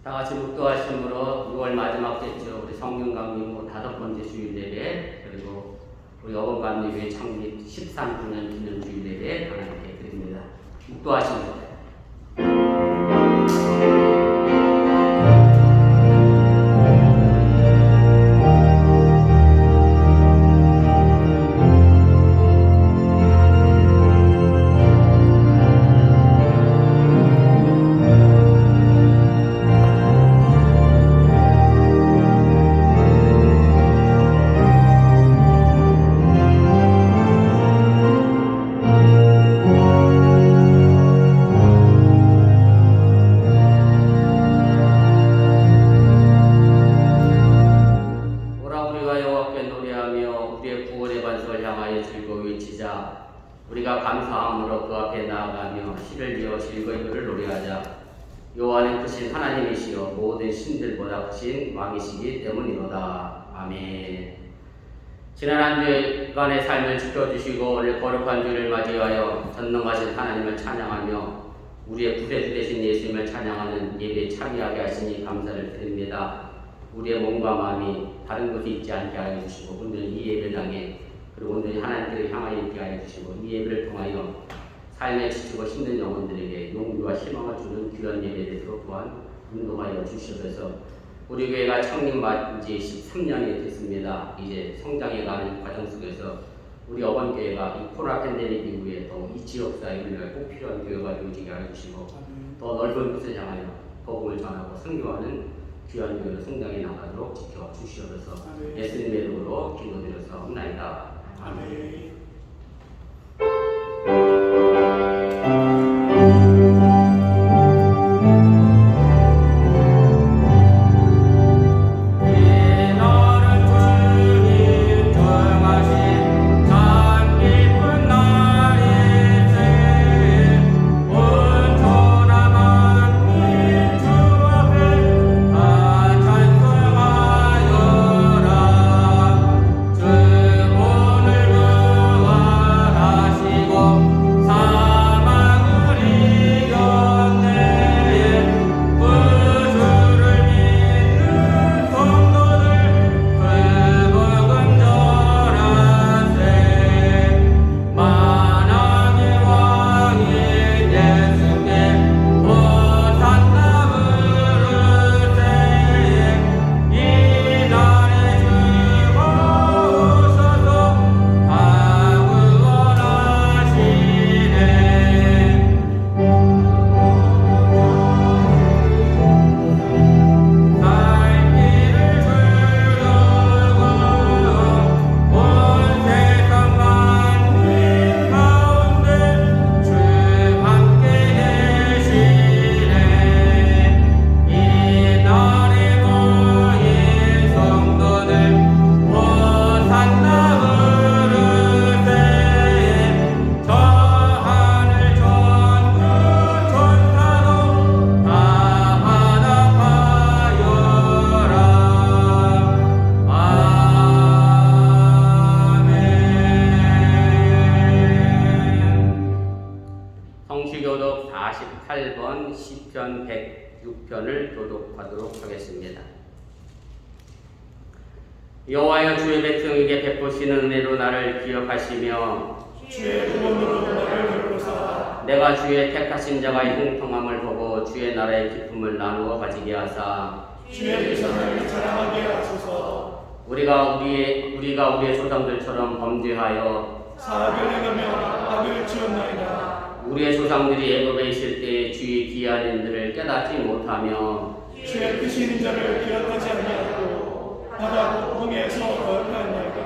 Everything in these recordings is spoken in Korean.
다 같이 묵도하심으로 6월 마지막 주죠. 우리 성령강림 5번째 주일 예배, 그리고 우리 어벙감리교회 창립 13주년 기념 주일 예배 하나님께 드립니다. 묵도하심으로. 우리가 감사함으로 그 앞에 나아가며 시를 지어 즐거이 그를 노래하자. 여호와는 크신 하나님이시여 모든 신들보다 크신 왕이시기 때문이로다. 아멘. 지난 한 주간의 삶을 지켜주시고 오늘 거룩한 주를 맞이하여 전능하신 하나님을 찬양하며 우리의 구세주 되신 예수님을 찬양하는 예배에 참여하게 하시니 감사를 드립니다. 우리의 몸과 마음이 다른 곳에 있지 않게 하여 주시고 오늘 이 예배당에 그리고 오늘 하나님께를 향하여 있게 하여 주시고 이 예배를 통하여 삶에 지치고 힘든 영혼들에게 용기와 희망을 주는 귀한 예배대로 또한 인도하여 주시옵소서. 우리 교회가 창립한 지 13년이 됐습니다. 이제 성장해가는 과정 속에서 우리 어번교회가 이 코로나 팬데믹 이후에 더 이 지역사회 우리가 꼭 필요한 교회가 되어지게 하여 주시고 더 넓은 곳을 향하여 복음을 전하고 선교하는 귀한 교회로 성장해 나가도록 지켜 주시옵소서. 예수님의 이름으로 기도드려서옵나이다. 아멘. 성시교독 48번 시편 106편을 교독하도록 하겠습니다. 여호와여 주의 백성에게 베푸시는 은혜로 나를 기억하시며 주의 구원으로 나를 베푸사 내가 주의 택하신 자가 형통함을 보고 주의 나라의 기쁨을 나누어 가지게 하사 주의 비전을 자랑하게 하소서. 우리가 우리의 조상들처럼 범죄하여 사악을 행하며 악을 지었나이다. 우리의 조상들이 애굽에 있을 때 주의 귀한 일들을 깨닫지 못하며 주의 크신 인자를 기억하지 아니하고 바다 홍해에서 거역하였나이다.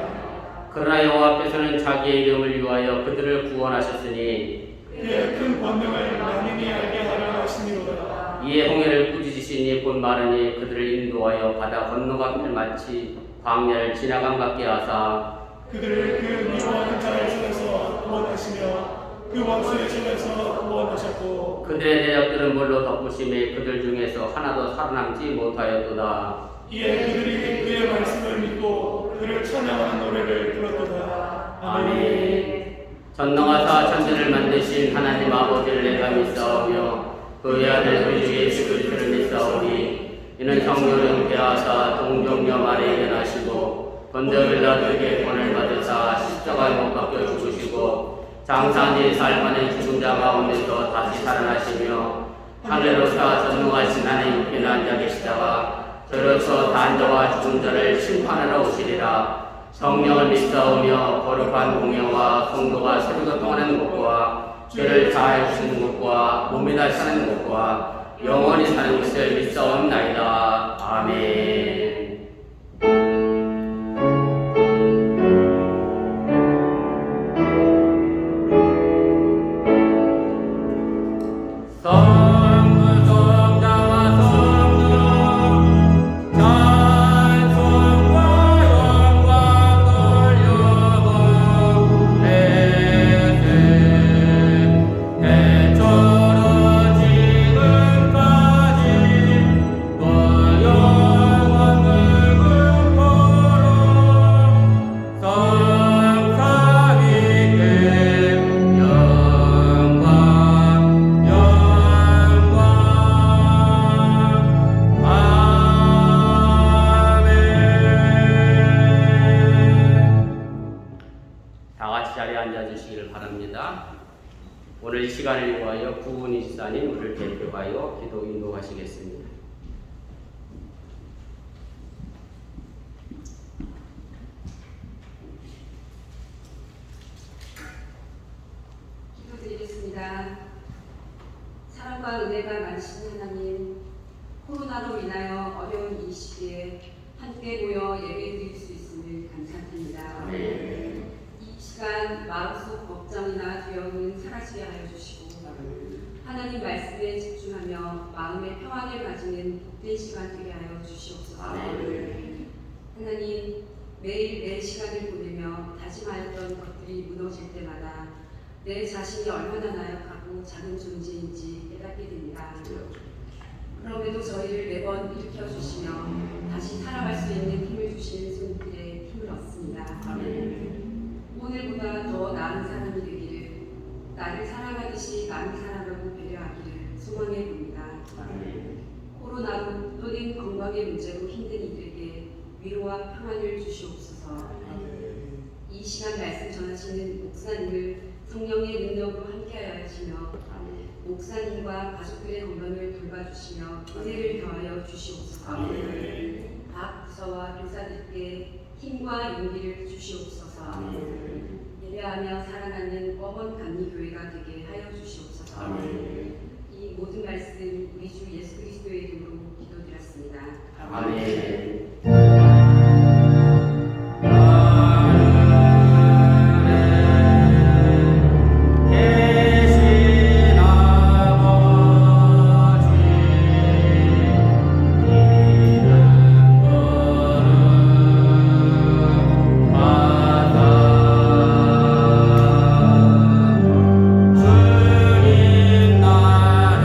그러나 여호와께서는 자기의 이름을 위하여 그들을 구원하셨으니 그의 큰 권능을 만인이 알게 하려 하시니로다. 이에 홍해를 꾸짖으시니 곧 마르니 그들을 인도하여 바다 건너가기를 마치 광야를 지나감 같게 하사 그들을 그 미워하는 자의 손에서 구원하시며 그 원수의 손에서 구원하셨고 그들의 대적들은 물로 덮으심에 그들 중에서 하나도 살아남지 못하였도다. 이에 그들이 그의 말씀을 믿고 그를 찬양하는 노래를 불렀도다. 아멘. 전능하사 천지를 만드신 하나님 아버지를 내가 믿사오며 그의 아들 우리 주 예수 그리스도를 믿사오니 이는 성령을 대하사 동정녀 마리에게 나시고 본데빌라드에게 권을 받으사 십자가에 못 박혀 죽으시고 장사한 살만의 죽은 자 가운데서 다시 살아나시며 하늘로 사 전능하신 하나님 우편에 앉아 계시다가 저로서 단자와 죽은 자를 심판하러 오시리라. 성령을 믿사오며 거룩한 공예와 성도가 새로 교통하는 것과 죄를 다해 주시는 것과 몸이 다시 사는 것과 영원히 사는 것을 믿사옵나이다. 아멘. 오늘 이 시간을 위하여 구은희 지사님 우리를 대표하여 기도 인도하시겠습니다. 기도드리겠습니다. 사랑과 은혜가 많으신 하나님, 코로나로 인하여 어려운 이 시기에 함께 모여 예배드릴 수 있음을 감사드립니다. 이 시간 마음속 걱정이나 두려움은 사라지게 하여 주시고 하나님 말씀에 집중하며 마음의 평안을 가지는 복된 시간 되게 하여 주시옵소서. 하나님, 매일 내 시간을 보내며 다짐하였던 것들이 무너질 때마다 내 자신이 얼마나 나약하고 작은 존재인지 깨닫게 됩니다. 그럼에도 저희를 매번 일으켜 주시며 다시 살아갈 수 있는 힘을 주시는 손길에 힘을 얻습니다. 오늘보다 더 나은 사람이 되기를, 나를 사랑하듯이 남을 사랑하고 배려하기를 소망해 봅니다. 코로나로 또는 건강의 문제로 힘든 이들에게 위로와 평안을 주시옵소서. 이 시간 말씀 전하시는 목사님을 성령의 능력으로 함께하여 하시며 목사님과 가족들의 건강을 돌봐주시며 은혜를 더하여 주시옵소서. 각 부서와 교사들께 힘과 용기를 주시옵소서. 예배하며 사랑하는 법원 감리교회가 되게 하여 주시옵소서. 이 모든 말씀 우리 주 예수 그리스도의 이름으로 기도드렸습니다. 아멘. 주님 나라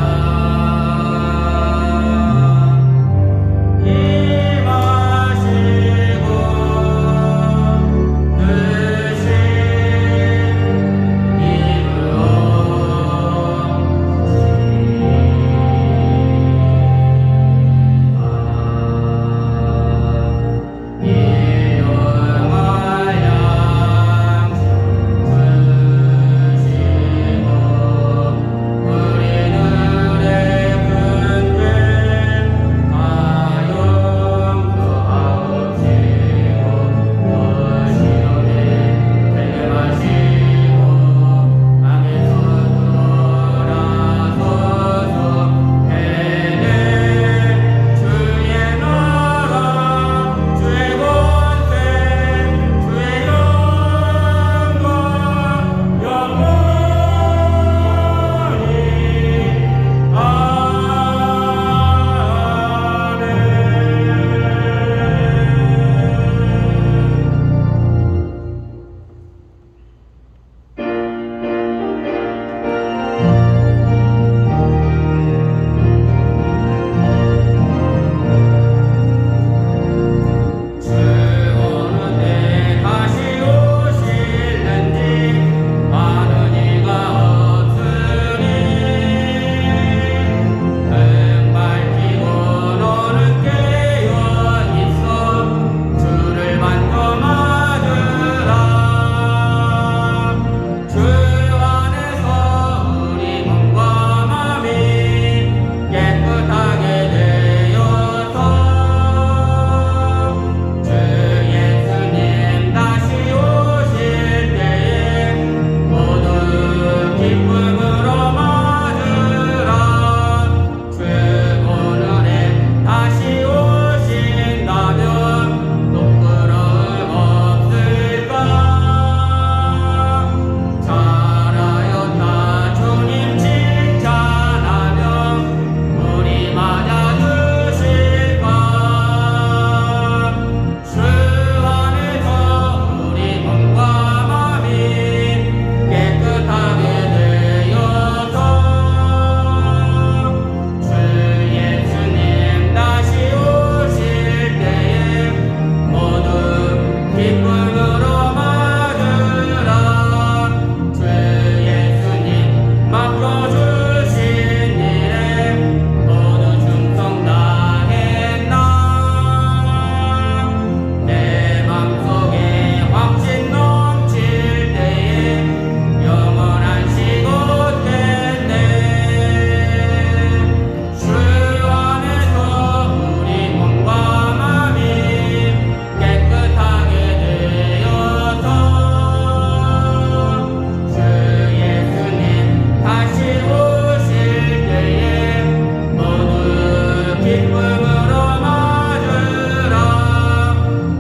기쁨으로 맞으라.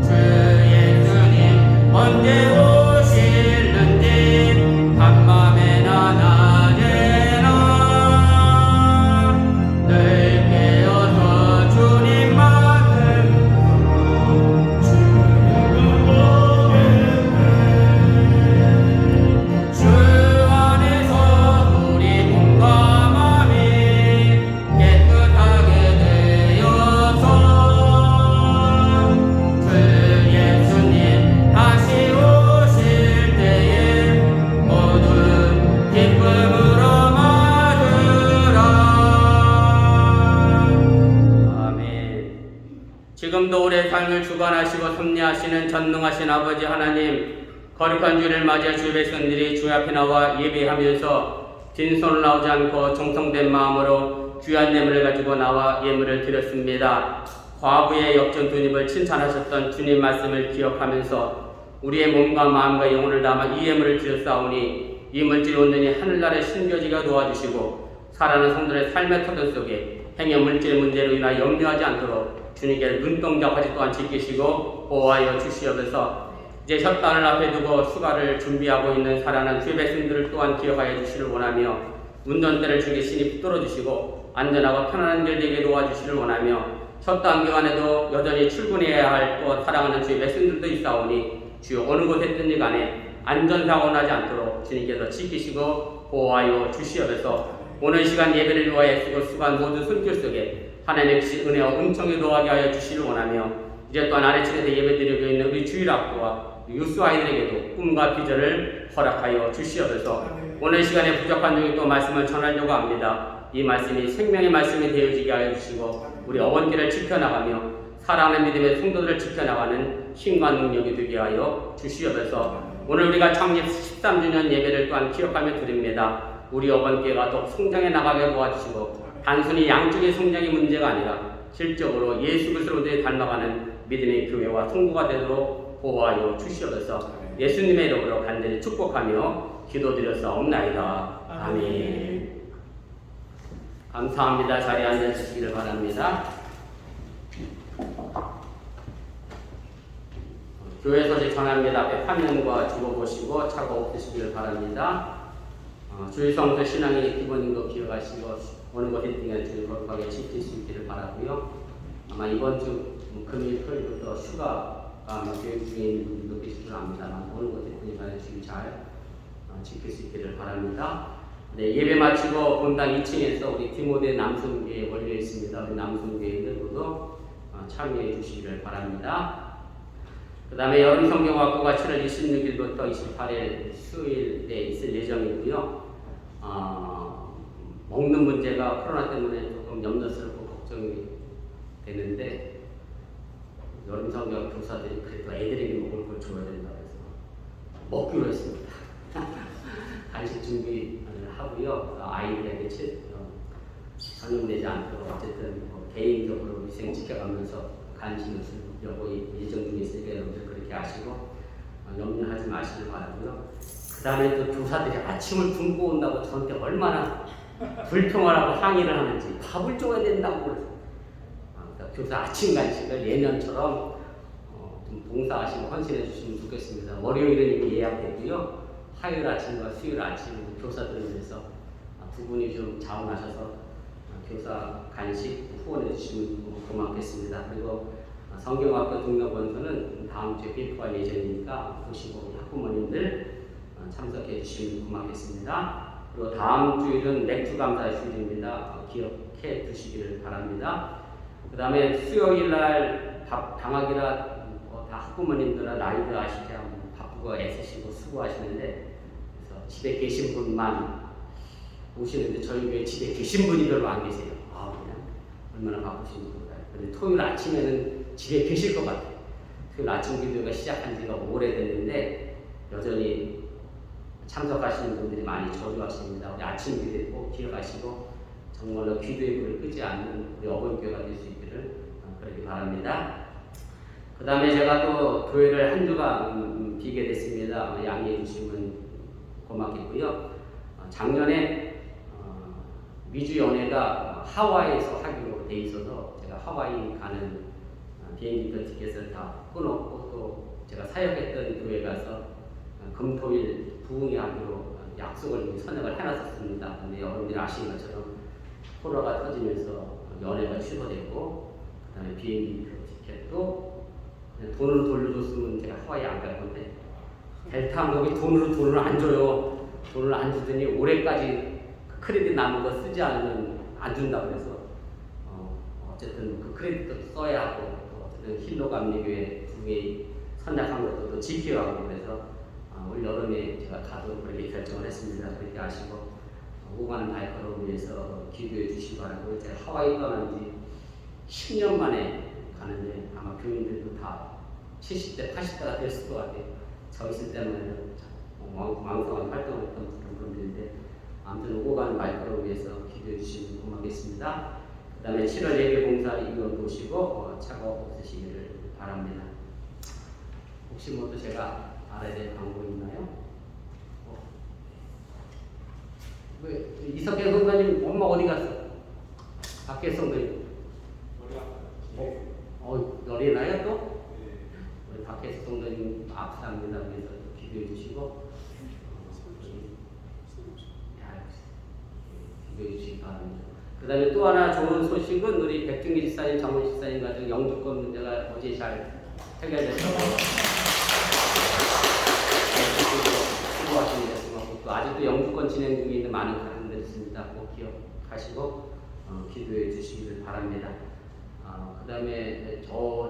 주 예수님 언제 오실는지 한밤에나 낮에나 늘 깨어서 주님만을 주 안에서 우리 몸과 마음이 깨끗하게 되어서 주 예수님 다시 오실 때에 모두 기쁨으로 맞으라. 아멘. 지금도 우리의 삶을 주관하시고 섭리하시는 전능하신 아버지 하나님, 거룩한 주를 맞이해 주의 백성들이 주 앞에 나와 예배하면서 빈손을 나오지 않고 정성된 마음으로 귀한 예물을 가지고 나와 예물을 드렸습니다. 과부의 역전 주님을 칭찬하셨던 주님 말씀을 기억하면서 우리의 몸과 마음과 영혼을 담아 이 예물을 드렸사오니 이 물질이 온전히 하늘나라의 신묘지가 도와주시고 살아가는 성도의 삶의 터전 속에 행여 물질 문제로 인하여 염려하지 않도록 주님께 눈동자까지 또한 지키시고 보호하여 주시옵소서. 이제 첫 단을 앞에 두고 휴가를 준비하고 있는 살아난 주의 백성들을 또한 기억하여 주시를 원하며 운전대를 주께 신이 붙들어 주시고 안전하고 편안한 길 되게 도와주시를 원하며 첫 단 기간에도 여전히 출근해야 할 또 사랑하는 주의 백성들도 있사오니 주여 어느 곳에 있든지 간에 안전사고 나지 않도록 주님께서 지키시고 보호하여 주시옵소서. 오늘 시간 예배를 위하여 쓰고 수고한 모든 손길 속에 하나님의 은혜와 은총이 도하게 하여 주시를 원하며 이제 또한 아래층에서 예배드리고 있는 우리 주일학교와 유스 아이들에게도 꿈과 비전을 허락하여 주시옵소서. 오늘 시간에 부족한 중에 또 말씀을 전하려고 합니다. 이 말씀이 생명의 말씀이 되어지게 하여 주시고 우리 어원길을 지켜나가며 사랑하는 믿음의 성도들을 지켜나가는 힘과 능력이 되게 하여 주시옵소서. 오늘 우리가 창립 13주년 예배를 또한 기억하며 드립니다. 우리 어원교회가 더 성장해 나가게 도와주시고 단순히 양쪽의 성장이 문제가 아니라 실적으로 예수 그리스도를 닮아가는 믿음의 교회와 성도가 되도록 보호하여 주시옵소서. 예수님의 이름으로 간절히 축복하며 기도드렸사옵나이다. 아멘. 감사합니다. 자리에 앉아주시기를 바랍니다. 교회 소식 전합니다. 앞에 화면과 적어보시고 차가 없으시기를 바랍니다. 주일성서 신앙의 기본인 거 기억하시고 어느 곳에 있든 주일 거룩하게 지킬 수 있기를 바라고요. 아마 이번 주 금요일 토요일부터 휴가가 아마 교육 중에 있는 분들도 계실 줄 압니다만 어느 곳에 있든 간에 주일 잘 지킬 수 있기를 바랍니다. 네, 예배 마치고 본당 2층에서 우리 디모데 남성교회 원려 있습니다. 우리 남성교회들도 참여해 주시기를 바랍니다. 그 다음에 여름 성경학교가 7월 26일부터 28일 수요일에 있을 예정이고요. 먹는 문제가 코로나 때문에 조금 염려스럽고 걱정이 되는데 여름 성경 교사들이 그래도 애들에게 먹을 걸 줘야 된다고 해서 먹기로 했습니다. 간식 준비를 하고요. 아이들에게 전염되지 않도록 어쨌든 개인적으로 위생 지켜가면서 간식을 주려고 예정 중에 있으니까 여러분들 그렇게 아시고 염려하지 마시길 바라고요. 그 다음에 또 교사들이 아침을 굶고 온다고 저한테 얼마나 불평하라고 항의를 하는지 밥을 줘야 된다고 그래서 교사 아침 간식을 예년처럼 좀 봉사하시고 헌신해 주시면 좋겠습니다. 월요일은 이미 예약되고요. 화요일 아침과 수요일 아침 교사들을 위해서 두 분이 좀 자원하셔서 교사 간식 후원해 주시면 고맙겠습니다. 그리고 성경학교 등록원서는 다음 주에 배포할 예정이니까 보시고 학부모님들 참석해 주시면 고맙겠습니다. 그리고 다음 주일은 맥주 감사 주일입니다. 기억해 두시기를 바랍니다. 그 다음에 수요일 날 방학이라 다 학부모님들은 나이들 아시게 바쁘고 애쓰시고 수고하시는데 그래서 집에 계신 분만 오시는데 저희 교회 집에 계신 분이 별로 안 계세요. 그냥 얼마나 바쁘신지 몰라요. 근데 토요일 아침에는 집에 계실 것 같아요. 토요일 아침 기도가 시작한 지가 오래됐는데 여전히 참석하시는 분들이 많이 저조하십니다. 우리 아침 기도에 꼭 기억하시고 정말로 기도의 불을 끄지 않는 우리 어버이교회가 될 수 있기를 그렇게 바랍니다. 그 다음에 제가 또 교회를 한 주간 비게 됐습니다. 양해해 주시면 고맙겠고요. 작년에 미주 연회가 하와이에서 하기로 돼 있어서 제가 하와이 가는 비행기표 티켓을 다 끊었고 또 제가 사역했던 교회 가서 금토일 부흥회하기로 약속을 선언을 해놨었습니다. 근데 여러분들이 아시는 것처럼 코로나가 터지면서 연회가 취소됐고 그다음에 비행기표 티켓도 그냥 돈을 돌려줬으면 제가 하와이 안 갈 건데 델타 항공이 돈을 안 줘요. 돈을 안 주더니 올해까지 그 크레딧 남은 거 쓰지 않으면 안 준다 그래서 어쨌든 그 크레딧도 써야 하고 또 어쨌든 힐로감리교회 부흥회 선약한 것도 또 지켜야 하고 그래서 올 여름에 제가 가도록 그렇게 결정을 했습니다. 그렇게 아시고 오가는 바이커를 위해서 기도해 주시기 바라고 제가 하와이 떠난 지 10년 만에 가는데 아마 교인들도 다 70대, 80대가 됐을 것 같아요. 저 있을 때는 왕성한 활동을 했던 그런 분들인데 아무튼 오고 가는 바이커를 위해서 기도해 주시면 고맙겠습니다. 그 다음에 7월 예배봉사 이건 보시고 차고 없으시기를 바랍니다. 혹시 뭐 또 제가 알아야 될 광고 있나요? 이석현 선생님 엄마 어디 갔어? 밖에 선생님 열이 나요 또? 우리 밖에서 선생님 아프답니다. 그래서 기도해 주시고 기도해 주시기 바랍니다. 그 다음에 또 하나 좋은 소식은 우리 백중기 집사님, 장원 집사님 같은 영주권 문제가 어제 잘 해결됐습니다. 수고하십니다. 또 아직도 영주권 진행 중에 있는 많은 가정들이 있습니다. 꼭 기억하시고 기도해 주시기를 바랍니다. 그 다음에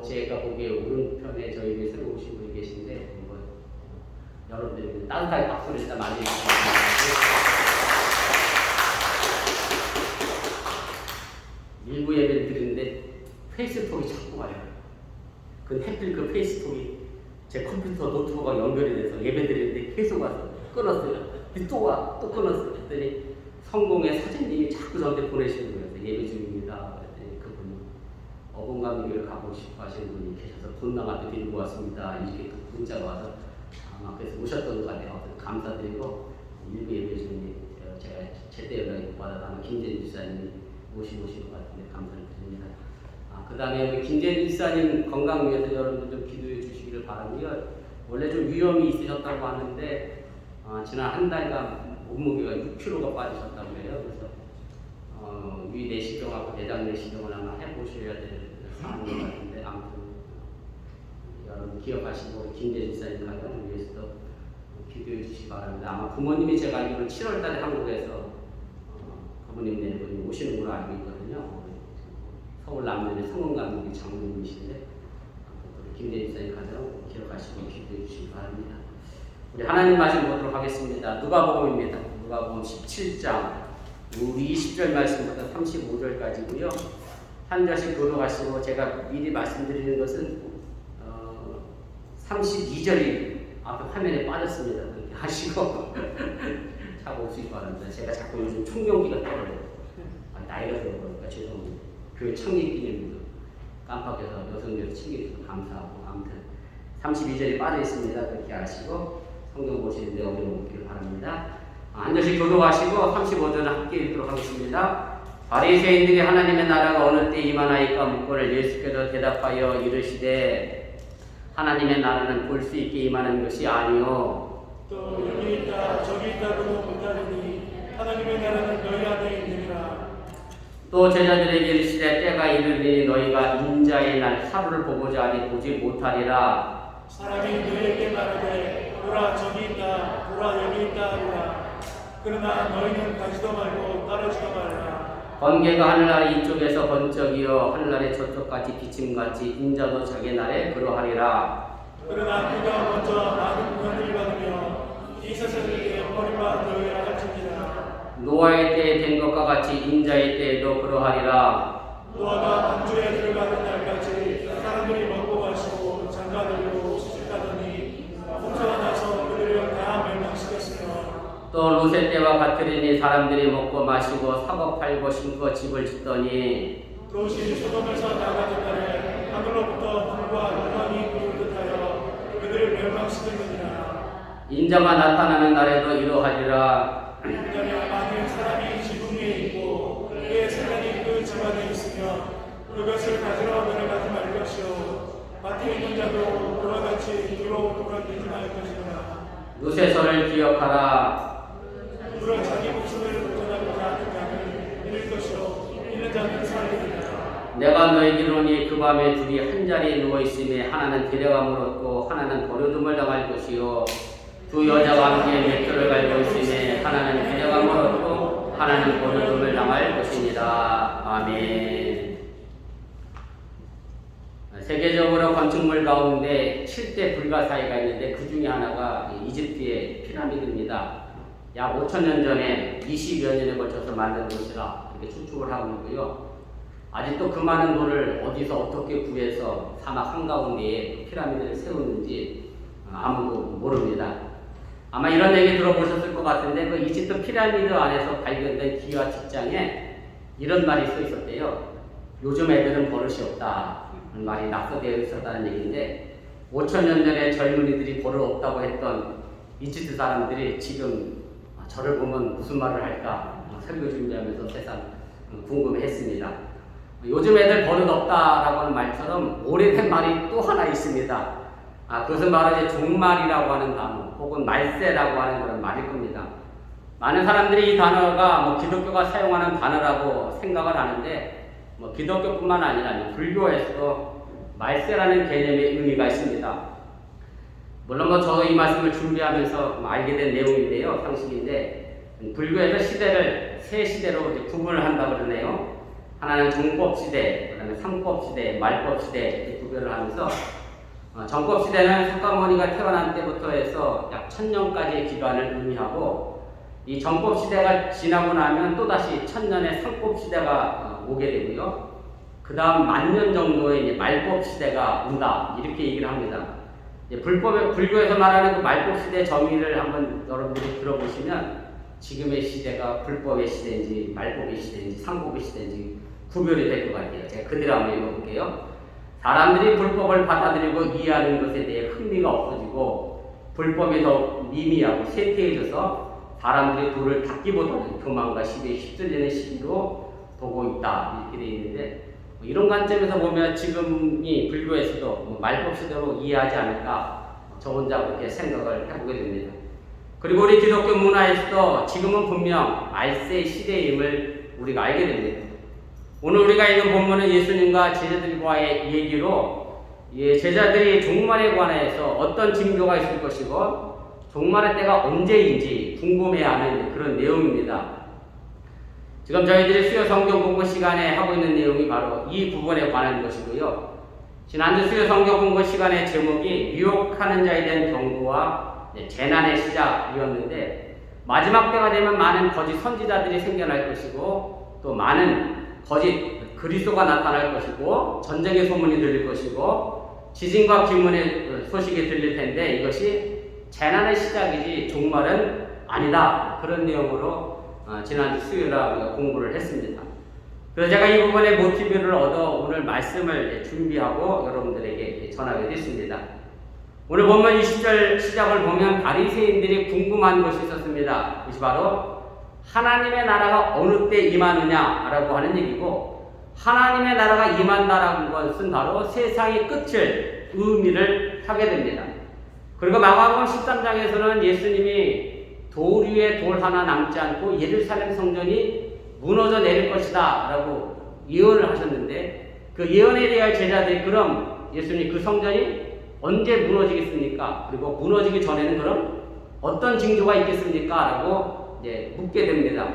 제가 보기에 오른편에 저희에게 새로 오신 분이 계신데 여러분들이 따뜻하게 박수를 일단 많이 해주시기 일부 예배를 드리는데 페이스톡이 자꾸 와요. 그 해필 그 페이스톡이 제 컴퓨터 노트북과 연결이 돼서 예배 드리는데 계속 와서 끊었어요. 또 와, 또 끊었어요. 그랬더니 성공의 사진님이 자꾸 저한테 보내시는 거예요. 예배 중입니다. 그랬더니 그분이 어벙감리교를 가고 싶어 하시는 분이 계셔서 본당한테 데리고 왔습니다. 이렇게 문자가 와서 아마 그래서 오셨던 것 같아요. 감사드리고 일부 예배 중에 제가 제때 연락을 받아서 아마 김재인 집사님이 오신 것 같은데 감사를 드립니다. 그 다음에 우리 김재인 집사님 건강 위해서 여러분들 좀 기도해 주시기를 바랍니다. 원래 좀 위험이 있으셨다고 하는데 지난 한 달간 몸무게가 6kg가 빠지셨다고 해요. 그래서 위 내시경하고 대장 내시경을 아마 해보셔야 될 상황인 것 같은데 아무튼 여러분 기억하시고 우리 김재인 집사님 가정을 위해서도 기도해 주시기 바랍니다. 아마 부모님이 제가 알기로는 7월 달에 한국에서 부모님 내분이 오시는 걸로 알고 있거든요. 서울 남면의 성원감독이 장로님이신데 김재인 집사님 가정 기억하시고 기도해 주시기 바랍니다. 우리 하나님 말씀 보도록 하겠습니다. 누가복음입니다. 누가복음 17장 우리 20절 말씀부터 35절까지고요. 한 절씩 교독하시고 제가 미리 말씀드리는 것은 32절이 앞에 화면에 빠졌습니다. 그렇게 하시고 차고 오시기 바랍니다. 제가 자꾸 요즘 총경기가 떠올려요. 나이가 들어보니까 죄송합니다. 교회 창립 기념일도 깜빡해서 여성들이 챙겨주셔서 감사하고 아무튼 32절이 빠져 있습니다. 그렇게 아시고 성경 보시는데 어려우기를 바랍니다. 한 절씩 교독하시고 35절은 함께 읽도록 하겠습니다. 바리새인들이 하나님의 나라가 어느 때 임하나이까 묻고를 예수께서 대답하여 이르시되 하나님의 나라는 볼 수 있게 임하는 것이 아니요 또 여기 있다 저기 있다고도 못하느니 하나님의 나라는 너희 안에 있느니라. 또 제자들에게 이르시되 때가 이르리니 너희가 인자의 날 하루를 보고자 하니 보지 못하리라. 사람이 너희에게 말하되 보라 저기 있다 보라 여기 있다 하리라. 그러나 너희는 가지도 말고 따르지도 말라. 번개가 하늘나라 이쪽에서 번쩍이어 하늘나라의 저쪽까지 비침같이 인자도 자기 날에 그러하리라. 그러나 그가 먼저 많은 구원을 받으며 이 세상에게 버림받으려 할지니라. 노아의 때에 된 것과 같이 인자의 때에도 그러하리라. 노아가 방주에 들어가는 날까지 사람들이 먹고 마시고 장가들고 시집가더니 홍수가 나서 그들을 다 멸망시켰으며 또 롯의 때와 같으리니 사람들이 먹고 마시고 사고 팔고 심고 집을 짓더니 롯이 소돔에서 나가는 날에 하늘로부터 불과 영광이 부을 듯하여 그들을 멸망시켰느니라. 인자가 나타나는 날에도 이러하리라. 왜냐하면 만일 사람이 지붕 위에 있고 그의 생각이 그 있으면 그것을 가지러 내려가지 말 것이요 밭에 있는 자도 그와 같이 뒤로 돌아들지 말 것이라. 요새서를 기억하라. 물론 자기 목숨을 보존하고자 하는 자는 잃을 것이요 잃는 자는 살리리라. 내가 너에게 이르노니 그 밤에 둘이 한 자리에 누워 있음에 하나는 데려감을 얻고 하나는 버려둠을 당할 것이요 두 여자가 함께 맷돌을 갈고 있음에 하나는 데려감을 얻고 하나는 버려둠을 당할 것이니라. 아멘. 세계적으로 건축물 가운데 7대 불가사의가 있는데 그 중에 하나가 이집트의 피라미드입니다. 약 5,000년 전에 20여 년에 걸쳐서 만든 것이라 이렇게 추측을 하고 있고요. 아직도 그 많은 돌을 어디서 어떻게 구해서 사막 한가운데에 피라미드를 세웠는지 아무도 모릅니다. 아마 이런 얘기 들어보셨을 것 같은데 그 이집트 피라미드 안에서 발견된 기와 책장에 이런 말이 써 있었대요. 요즘 애들은 버릇이 없다. 말이 낙서되어 있었다는 얘기인데 5,000년 전에 젊은이들이 버릇 없다고 했던 이집트 사람들이 지금 저를 보면 무슨 말을 할까 설교 준비하면서 세상 궁금했습니다. 요즘 애들 버릇 없다라고 하는 말처럼 오래된 말이 또 하나 있습니다. 그것은 바로 이제 종말이라고 하는 단어 혹은 말세라고 하는 그런 말일 겁니다. 많은 사람들이 이 단어가 기독교가 사용하는 단어라고 생각을 하는데 기독교뿐만 아니라 불교에서도 말세라는 개념의 의미가 있습니다. 물론 저도 이 말씀을 준비하면서 알게 된 내용인데요, 상식인데 불교에서 시대를 세 시대로 이제 구분을 한다고 그러네요. 하나는 정법 시대, 그다음에 상법 시대, 말법 시대 이렇게 구별을 하면서 정법 시대는 석가모니가 태어난 때부터 해서 약 1000년까지의 기간을 의미하고 이 정법 시대가 지나고 나면 또다시 1000년의 상법 시대가 오게 되고요. 그 다음 10,000년 정도의 이제 말법 시대가 온다 이렇게 얘기를 합니다. 불교에서 말하는 그 말법 시대 정의를 한번 여러분들이 들어보시면 지금의 시대가 불법의 시대인지 말법의 시대인지 상법의 시대인지 구별이 될 것 같아요. 제가 그대로 한번 읽어볼게요. 사람들이 불법을 받아들이고 이해하는 것에 대해 흥미가 없어지고 불법이 더 미미하고 쇠퇴해져서 사람들이 도를 닦기보다는 교만과 시비에 휩쓸리는 시기로 보고 있다 이렇게 되어 있는데 이런 관점에서 보면 지금이 불교에서도 말법 시대로 이해하지 않을까 저 혼자 그렇게 생각을 해보게 됩니다. 그리고 우리 기독교 문화에서도 지금은 분명 말세 시대임을 우리가 알게 됩니다. 오늘 우리가 읽은 본문은 예수님과 제자들과의 얘기로 제자들이 종말에 관해서 어떤 징조가 있을 것이고 종말의 때가 언제인지 궁금해하는 그런 내용입니다. 지금 저희들이 수요 성경 공부 시간에 하고 있는 내용이 바로 이 부분에 관한 것이고요. 지난주 수요 성경 공부 시간의 제목이 유혹하는 자에 대한 경고와 재난의 시작이었는데 마지막 때가 되면 많은 거짓 선지자들이 생겨날 것이고 또 많은 거짓 그리스도가 나타날 것이고 전쟁의 소문이 들릴 것이고 지진과 기문의 소식이 들릴 텐데 이것이 재난의 시작이지 종말은 아니다. 그런 내용으로 지난주 수요일에 우리가 공부를 했습니다. 그래서 제가 이 부분에 모티브를 얻어 오늘 말씀을 준비하고 여러분들에게 전하게 됐습니다. 오늘 본문 20절 시작을 보면 바리새인들이 궁금한 것이 있었습니다. 그것이 바로 하나님의 나라가 어느 때 임하느냐라고 하는 얘기고 하나님의 나라가 임한다라는 것은 바로 세상의 끝을 의미를 하게 됩니다. 그리고 마가복음 13장에서는 예수님이 돌 위에 돌 하나 남지 않고 예루살렘 성전이 무너져 내릴 것이다 라고 예언을 하셨는데 그 예언에 대하여 제자들이 그럼 예수님 그 성전이 언제 무너지겠습니까? 그리고 무너지기 전에는 그럼 어떤 징조가 있겠습니까? 라고 이제 묻게 됩니다.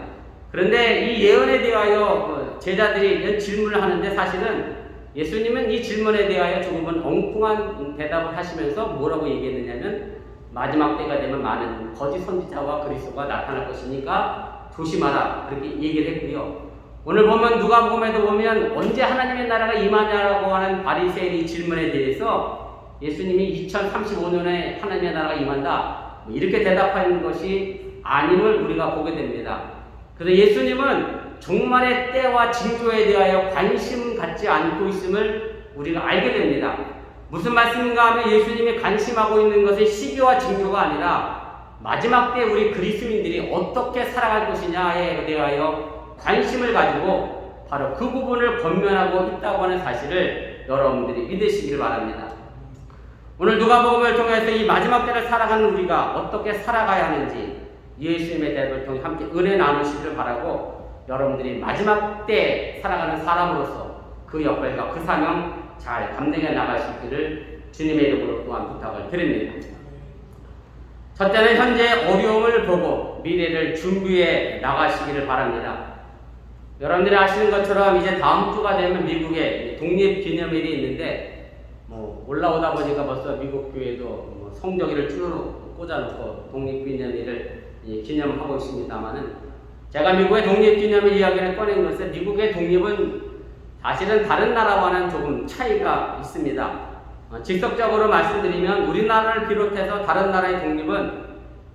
그런데 이 예언에 대하여 제자들이 이런 질문을 하는데 사실은 예수님은 이 질문에 대하여 조금은 엉뚱한 대답을 하시면서 뭐라고 얘기했느냐면 마지막 때가 되면 많은 거짓 선지자와 그리스도가 나타날 것이니까 조심하라 그렇게 얘기를 했고요. 오늘 보면 누가복음에도 보면 언제 하나님의 나라가 임하냐라고 하는 바리새인의 질문에 대해서 예수님이 2035년에 하나님의 나라가 임한다 이렇게 대답하는 것이 아님을 우리가 보게 됩니다. 그래서 예수님은 종말의 때와 징조에 대하여 관심 갖지 않고 있음을 우리가 알게 됩니다. 무슨 말씀인가 하면 예수님이 관심하고 있는 것은 시기와 징조가 아니라 마지막 때 우리 그리스도인들이 어떻게 살아갈 것이냐에 대하여 관심을 가지고 바로 그 부분을 권면하고 있다고 하는 사실을 여러분들이 믿으시길 바랍니다. 오늘 누가복음을 통해서 이 마지막 때를 살아가는 우리가 어떻게 살아가야 하는지 예수님의 대답을 통해 함께 은혜 나누시기를 바라고, 여러분들이 마지막 때 살아가는 사람으로서 그 역할과 그 사명 잘 감당해 나갈 수 있기를 주님의 이름으로 또한 부탁을 드립니다. 첫째는 현재 어려움을 보고 미래를 준비해 나가시기를 바랍니다. 여러분들이 아시는 것처럼 이제 다음 주가 되면 미국에 독립기념일이 있는데 올라오다 보니까 벌써 미국 교회도 성경일을 쭉 꽂아놓고 독립기념일을 기념하고 있습니다만은, 제가 미국의 독립기념일 이야기를 꺼낸 것은 미국의 독립은 사실은 다른 나라와는 조금 차이가 있습니다. 직접적으로 말씀드리면 우리나라를 비롯해서 다른 나라의 독립은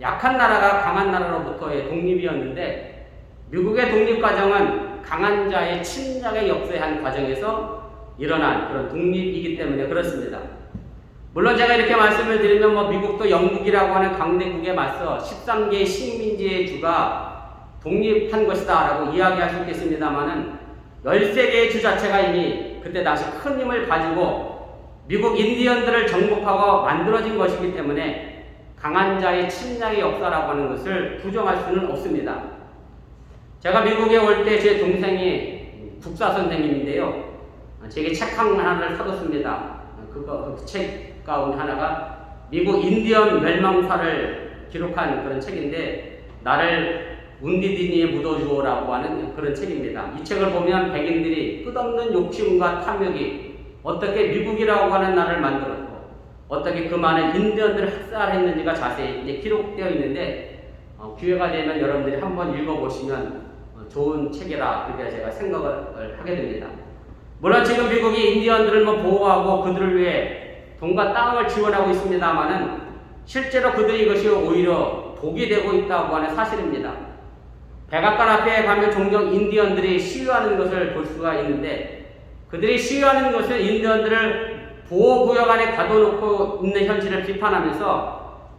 약한 나라가 강한 나라로부터의 독립이었는데, 미국의 독립 과정은 강한 자의 침략에 역사한 과정에서 일어난 그런 독립이기 때문에 그렇습니다. 물론 제가 이렇게 말씀을 드리면 미국도 영국이라고 하는 강대국에 맞서 13개의 식민지의 주가 독립한 것이다 라고 이야기할 수 있겠습니다만은, 13개의 주 자체가 이미 그때 당시 큰 힘을 가지고 미국 인디언들을 정복하고 만들어진 것이기 때문에 강한 자의 침략의 역사라고 하는 것을 부정할 수는 없습니다. 제가 미국에 올 때 제 동생이 국사 선생님인데요, 제게 책 하나를 사줬습니다. 그 책 가운데 하나가 미국 인디언 멸망사를 기록한 그런 책인데, 나를 운디디니에 묻어주오라고 하는 그런 책입니다. 이 책을 보면 백인들이 끝없는 욕심과 탐욕이 어떻게 미국이라고 하는 나라를 만들었고 어떻게 그 많은 인디언들을 학살했는지가 자세히 기록되어 있는데, 기회가 되면 여러분들이 한번 읽어보시면 좋은 책이라 그렇게 제가 생각을 하게 됩니다. 물론 지금 미국이 인디언들을 보호하고 그들을 위해 돈과 땅을 지원하고 있습니다만은, 실제로 그들이 이것이 오히려 독이 되고 있다고 하는 사실입니다. 백악관 앞에 가면 종종 인디언들이 시위하는 것을 볼 수가 있는데, 그들이 시위하는 것은 인디언들을 보호구역 안에 가둬놓고 있는 현실을 비판하면서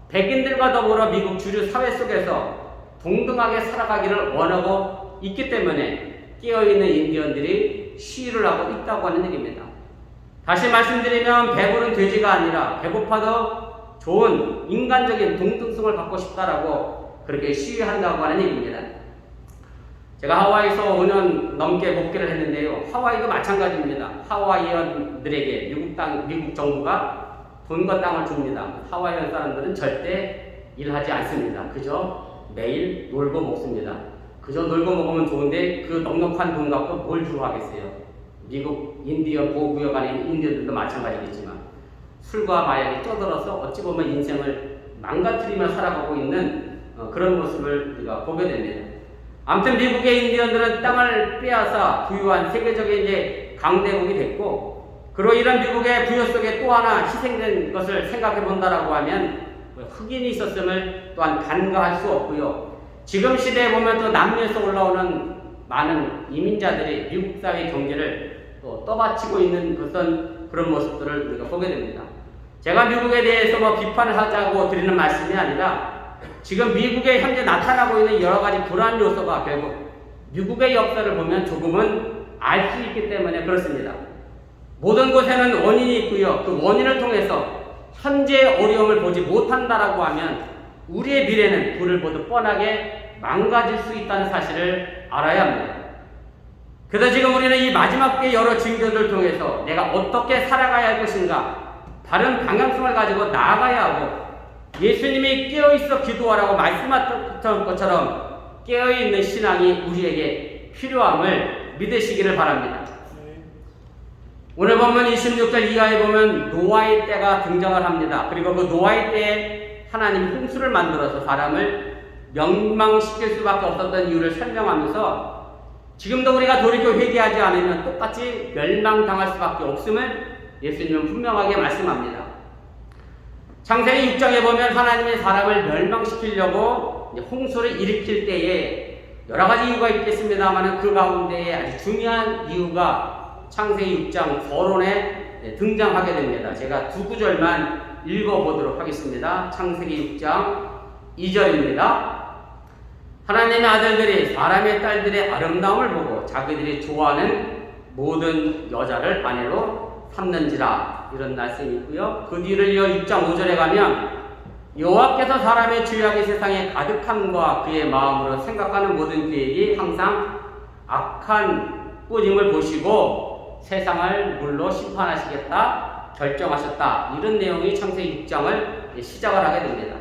백인들과 더불어 미국 주류 사회 속에서 동등하게 살아가기를 원하고 있기 때문에 깨어있는 인디언들이 시위를 하고 있다고 하는 얘기입니다. 다시 말씀드리면 배부른 돼지가 아니라 배고파도 좋은 인간적인 동등성을 갖고 싶다라고 그렇게 시위한다고 하는 얘기입니다. 제가 하와이에서 5년 넘게 목회를 했는데요, 하와이도 마찬가지입니다. 하와이언들에게 미국 정부가 돈과 땅을 줍니다. 하와이언 사람들은 절대 일하지 않습니다. 그저 매일 놀고 먹습니다. 그저 놀고 먹으면 좋은데 그 넉넉한 돈 갖고 뭘 주로 하겠어요. 미국 인디언 보호구역 안에 있는 인디언들도 마찬가지겠지만 술과 마약에 쪄들어서 어찌 보면 인생을 망가뜨리며 살아가고 있는 그런 모습을 우리가 보게 됩니다. 아무튼 미국의 인디언들은 땅을 빼앗아 부유한 세계적인 강대국이 됐고, 그리고 이런 미국의 부여 속에 또 하나 희생된 것을 생각해 본다라고 하면 흑인이 있었음을 또한 간과할 수 없고요. 지금 시대에 보면 또 남미에서 올라오는 많은 이민자들이 미국 사회 경제를 또 떠받치고 있는 그런 모습들을 우리가 보게 됩니다. 제가 미국에 대해서 비판을 하자고 드리는 말씀이 아니라, 지금 미국에 현재 나타나고 있는 여러 가지 불안 요소가 결국 미국의 역사를 보면 조금은 알 수 있기 때문에 그렇습니다. 모든 곳에는 원인이 있고요. 그 원인을 통해서 현재의 어려움을 보지 못한다라고 하면 우리의 미래는 불을 보듯 뻔하게 망가질 수 있다는 사실을 알아야 합니다. 그래서 지금 우리는 이 마지막 때 여러 징조들을 통해서 내가 어떻게 살아가야 할 것인가, 바른 방향성을 가지고 나아가야 하고, 예수님이 깨어있어 기도하라고 말씀하셨던 것처럼 깨어있는 신앙이 우리에게 필요함을 믿으시기를 바랍니다. 오늘 보면 26절 이하에 보면 노아의 때가 등장을 합니다. 그리고 그 노아의 때에 하나님 홍수를 만들어서 사람을 멸망시킬 수밖에 없었던 이유를 설명하면서, 지금도 우리가 돌이켜 회개하지 않으면 똑같이 멸망당할 수밖에 없음을 예수님은 분명하게 말씀합니다. 창세기 6장에 보면 하나님의 사람을 멸망시키려고 홍수를 일으킬 때에 여러 가지 이유가 있겠습니다만, 그 가운데에 아주 중요한 이유가 창세기 6장 서론에 등장하게 됩니다. 제가 두 구절만 읽어보도록 하겠습니다. 창세기 6장 2절입니다. 하나님의 아들들이 사람의 딸들의 아름다움을 보고 하고 자기들이 좋아하는 모든 여자를 아내로 삼는지라, 이런 말씀이 있고요. 그 뒤를 이어 6장 5절에 가면 여호와께서 사람의 죄악이 세상에 가득함과 그의 마음으로 생각하는 모든 계획이 항상 악한 뿐임을 보시고 세상을 물로 심판하시겠다 결정하셨다, 이런 내용이 창세기 6장을 시작을 하게 됩니다.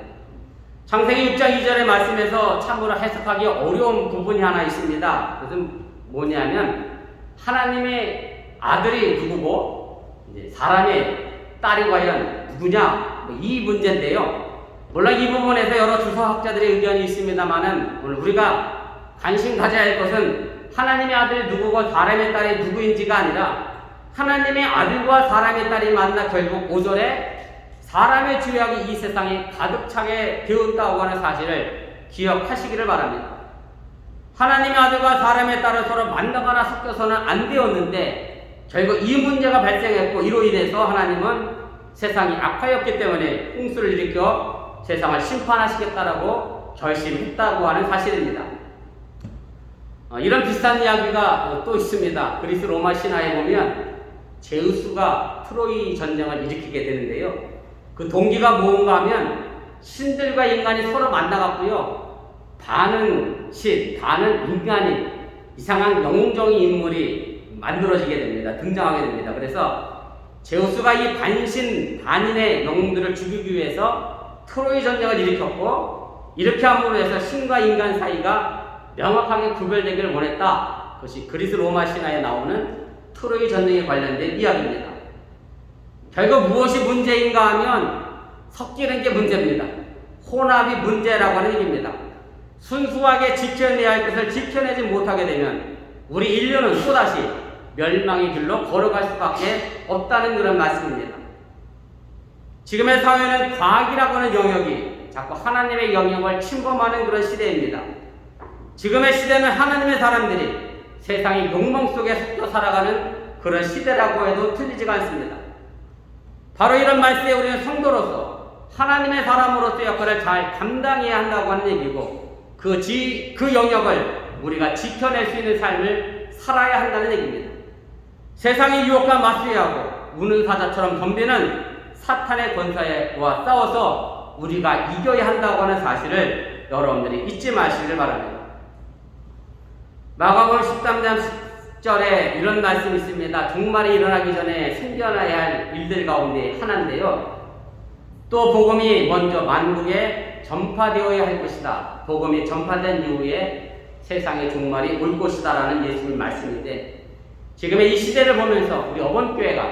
창세기 6장 2절의 말씀에서 참으로 해석하기 어려운 부분이 하나 있습니다. 그것은 뭐냐면 하나님의 아들이 누구고 이제 사람의 딸이 과연 누구냐, 이 문제인데요. 물론 이 부분에서 여러 주석학자들의 의견이 있습니다만은 오늘 우리가 관심 가져야 할 것은 하나님의 아들이 누구고 사람의 딸이 누구인지가 아니라 하나님의 아들과 사람의 딸이 만나 결국 5절에 사람의 죄악이 이 세상에 가득 차게 되었다고 하는 사실을 기억하시기를 바랍니다. 하나님의 아들과 사람의 딸은 서로 만나거나 섞여서는 안 되었는데 결국 이 문제가 발생했고 이로 인해서 하나님은 세상이 악하였기 때문에 홍수를 일으켜 세상을 심판하시겠다라고 결심했다고 하는 사실입니다. 이런 비슷한 이야기가 또 있습니다. 그리스 로마 신화에 보면 제우스가 트로이 전쟁을 일으키게 되는데요. 그 동기가 뭔가 하면 신들과 인간이 서로 만나갖고요, 반은 신, 반은 인간이 이상한 영웅적인 인물이 만들어지게 됩니다. 등장하게 됩니다. 그래서 제우스가 이 반신 반인의 영웅들을 죽이기 위해서 트로이 전쟁을 일으켰고, 이렇게 함으로 해서 신과 인간 사이가 명확하게 구별되기를 원했다. 그것이 그리스 로마 신화에 나오는 트로이 전쟁에 관련된 이야기입니다. 결국 무엇이 문제인가 하면 섞이는 게 문제입니다. 혼합이 문제라고 하는 얘기입니다. 순수하게 지켜내야 할 것을 지켜내지 못하게 되면 우리 인류는 또다시 멸망의 길로 걸어갈 수밖에 없다는 그런 말씀입니다. 지금의 사회는 과학이라고 하는 영역이 자꾸 하나님의 영역을 침범하는 그런 시대입니다. 지금의 시대는 하나님의 사람들이 세상의 욕망 속에 섞여 살아가는 그런 시대라고 해도 틀리지가 않습니다. 바로 이런 말씀에 우리는 성도로서 하나님의 사람으로서의 역할을 잘 감당해야 한다고 하는 얘기고, 그 영역을 우리가 지켜낼 수 있는 삶을 살아야 한다는 얘기입니다. 세상의 유혹과 맞서야 하고 우는 사자처럼 덤비는 사탄의 권세와 싸워서 우리가 이겨야 한다고 하는 사실을 여러분들이 잊지 마시길 바랍니다. 마가복음 13장 10절에 이런 말씀이 있습니다. 종말이 일어나기 전에 생겨나야 할 일들 가운데 하나인데요. 또 복음이 먼저 만국에 전파되어야 할 것이다. 복음이 전파된 이후에 세상의 종말이 올 것이다라는 예수님의 말씀인데, 지금의 이 시대를 보면서 우리 어번교회가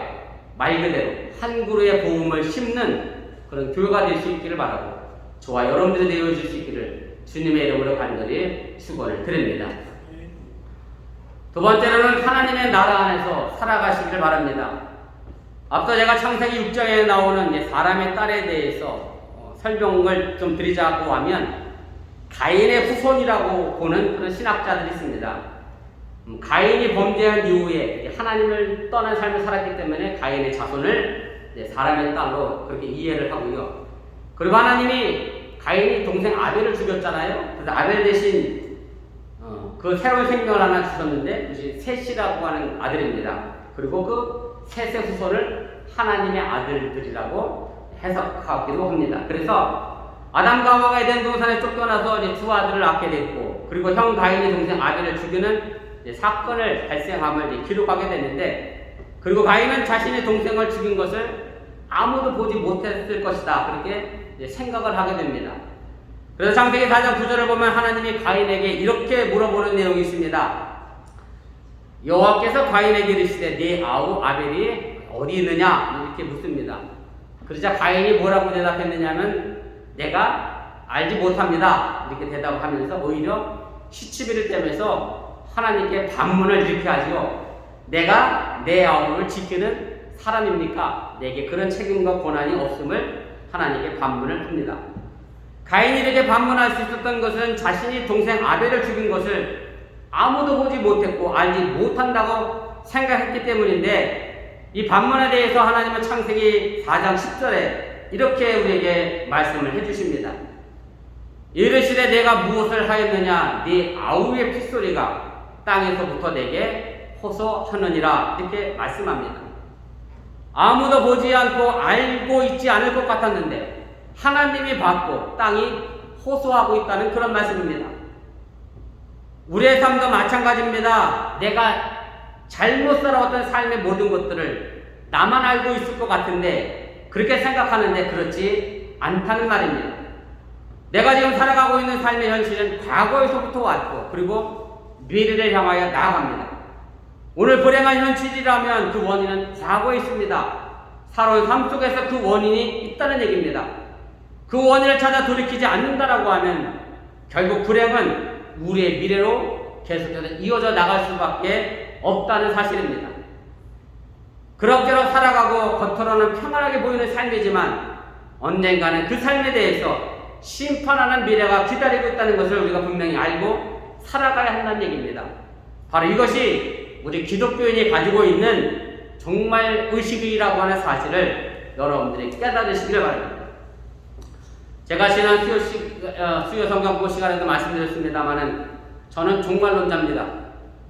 말 그대로 한 그루의 복음을 심는 그런 교회가 될 수 있기를 바라고, 저와 여러분들이 되어줄 수 있기를 주님의 이름으로 간절히 축원을 드립니다. 두 번째로는 하나님의 나라 안에서 살아가시기를 바랍니다. 앞서 제가 창세기 6장에 나오는 사람의 딸에 대해서 설명을 좀 드리자고 하면, 가인의 후손이라고 보는 그런 신학자들이 있습니다. 가인이 범죄한 이후에 하나님을 떠난 삶을 살았기 때문에 가인의 자손을 사람의 딸로 그렇게 이해를 하고요. 그리고 하나님이 가인이 동생 아벨을 죽였잖아요. 그래서 아벨 대신 그 새로운 생명을 하나 주셨는데 그것이 셋이라고 하는 아들입니다. 그리고 그 셋의 후손을 하나님의 아들들이라고 해석하기도 합니다. 그래서 아담과 하와가 에덴 동산에 쫓겨나서 이제 두 아들을 낳게 됐고, 그리고 형 가인이 동생 아벨을 죽이는 사건을 발생함을 이제 기록하게 됐는데, 그리고 가인은 자신의 동생을 죽인 것을 아무도 보지 못했을 것이다, 그렇게 생각을 하게 됩니다. 그래서 창세기 4장 9절을 보면 하나님이 가인에게 이렇게 물어보는 내용이 있습니다. 여호와께서 가인에게 이르시되 네 아우 아벨이 어디 있느냐, 이렇게 묻습니다. 그러자 가인이 뭐라고 대답했느냐면 내가 알지 못합니다, 이렇게 대답하면서 오히려 시치미를 떼면서 하나님께 반문을 이렇게 하지요. 내가 내 아우를 지키는 사람입니까? 내게 그런 책임과 권한이 없음을 하나님께 반문을 합니다. 가인이 이렇게 반문할 수 있었던 것은 자신이 동생 아벨을 죽인 것을 아무도 보지 못했고 알지 못한다고 생각했기 때문인데, 이 반문에 대해서 하나님은 창세기 4장 10절에 이렇게 우리에게 말씀을 해주십니다. 이르시되 내가 무엇을 하였느냐, 네 아우의 핏소리가 땅에서부터 내게 호소하느니라 이렇게 말씀합니다. 아무도 보지 않고 알고 있지 않을 것 같았는데 하나님이 봤고 땅이 호소하고 있다는 그런 말씀입니다. 우리의 삶도 마찬가지입니다. 내가 잘못 살아왔던 삶의 모든 것들을 나만 알고 있을 것 같은데 그렇게 생각하는데 그렇지 않다는 말입니다. 내가 지금 살아가고 있는 삶의 현실은 과거에서부터 왔고 그리고 미래를 향하여 나아갑니다. 오늘 불행한 현실이라면 그 원인은 과거에 있습니다. 살아온 삶 속에서 그 원인이 있다는 얘기입니다. 그 원인을 찾아 돌이키지 않는다라고 하면 결국 불행은 우리의 미래로 계속해서 이어져 나갈 수밖에 없다는 사실입니다. 그럭저럭 살아가고 겉으로는 평안하게 보이는 삶이지만 언젠가는 그 삶에 대해서 심판하는 미래가 기다리고 있다는 것을 우리가 분명히 알고 살아가야 한다는 얘기입니다. 바로 이것이 우리 기독교인이 가지고 있는 정말 의식이라고 하는 사실을 여러분들이 깨달으시길 바랍니다. 제가 지난 수요 성경고 시간에도 말씀드렸습니다만은 저는 종말론자입니다.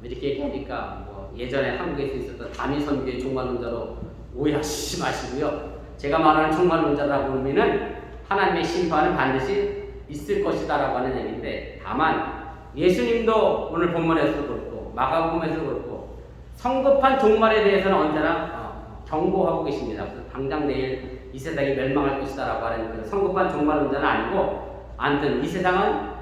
이렇게 얘기하니까 예전에 한국에서 있었던 다미 선교의 종말론자로 오해하시지 마시고요. 제가 말하는 종말론자라고 하면은 하나님의 심판은 반드시 있을 것이다라고 하는 얘기인데, 다만 예수님도 오늘 본문에서도 그렇고 마가복음에서도 그렇고 성급한 종말에 대해서는 언제나 경고하고 계십니다. 그래서 당장 내일 이 세상이 멸망할 것이다라고 하는 그런 성급한 종말론자는 아니고, 아무튼 이 세상은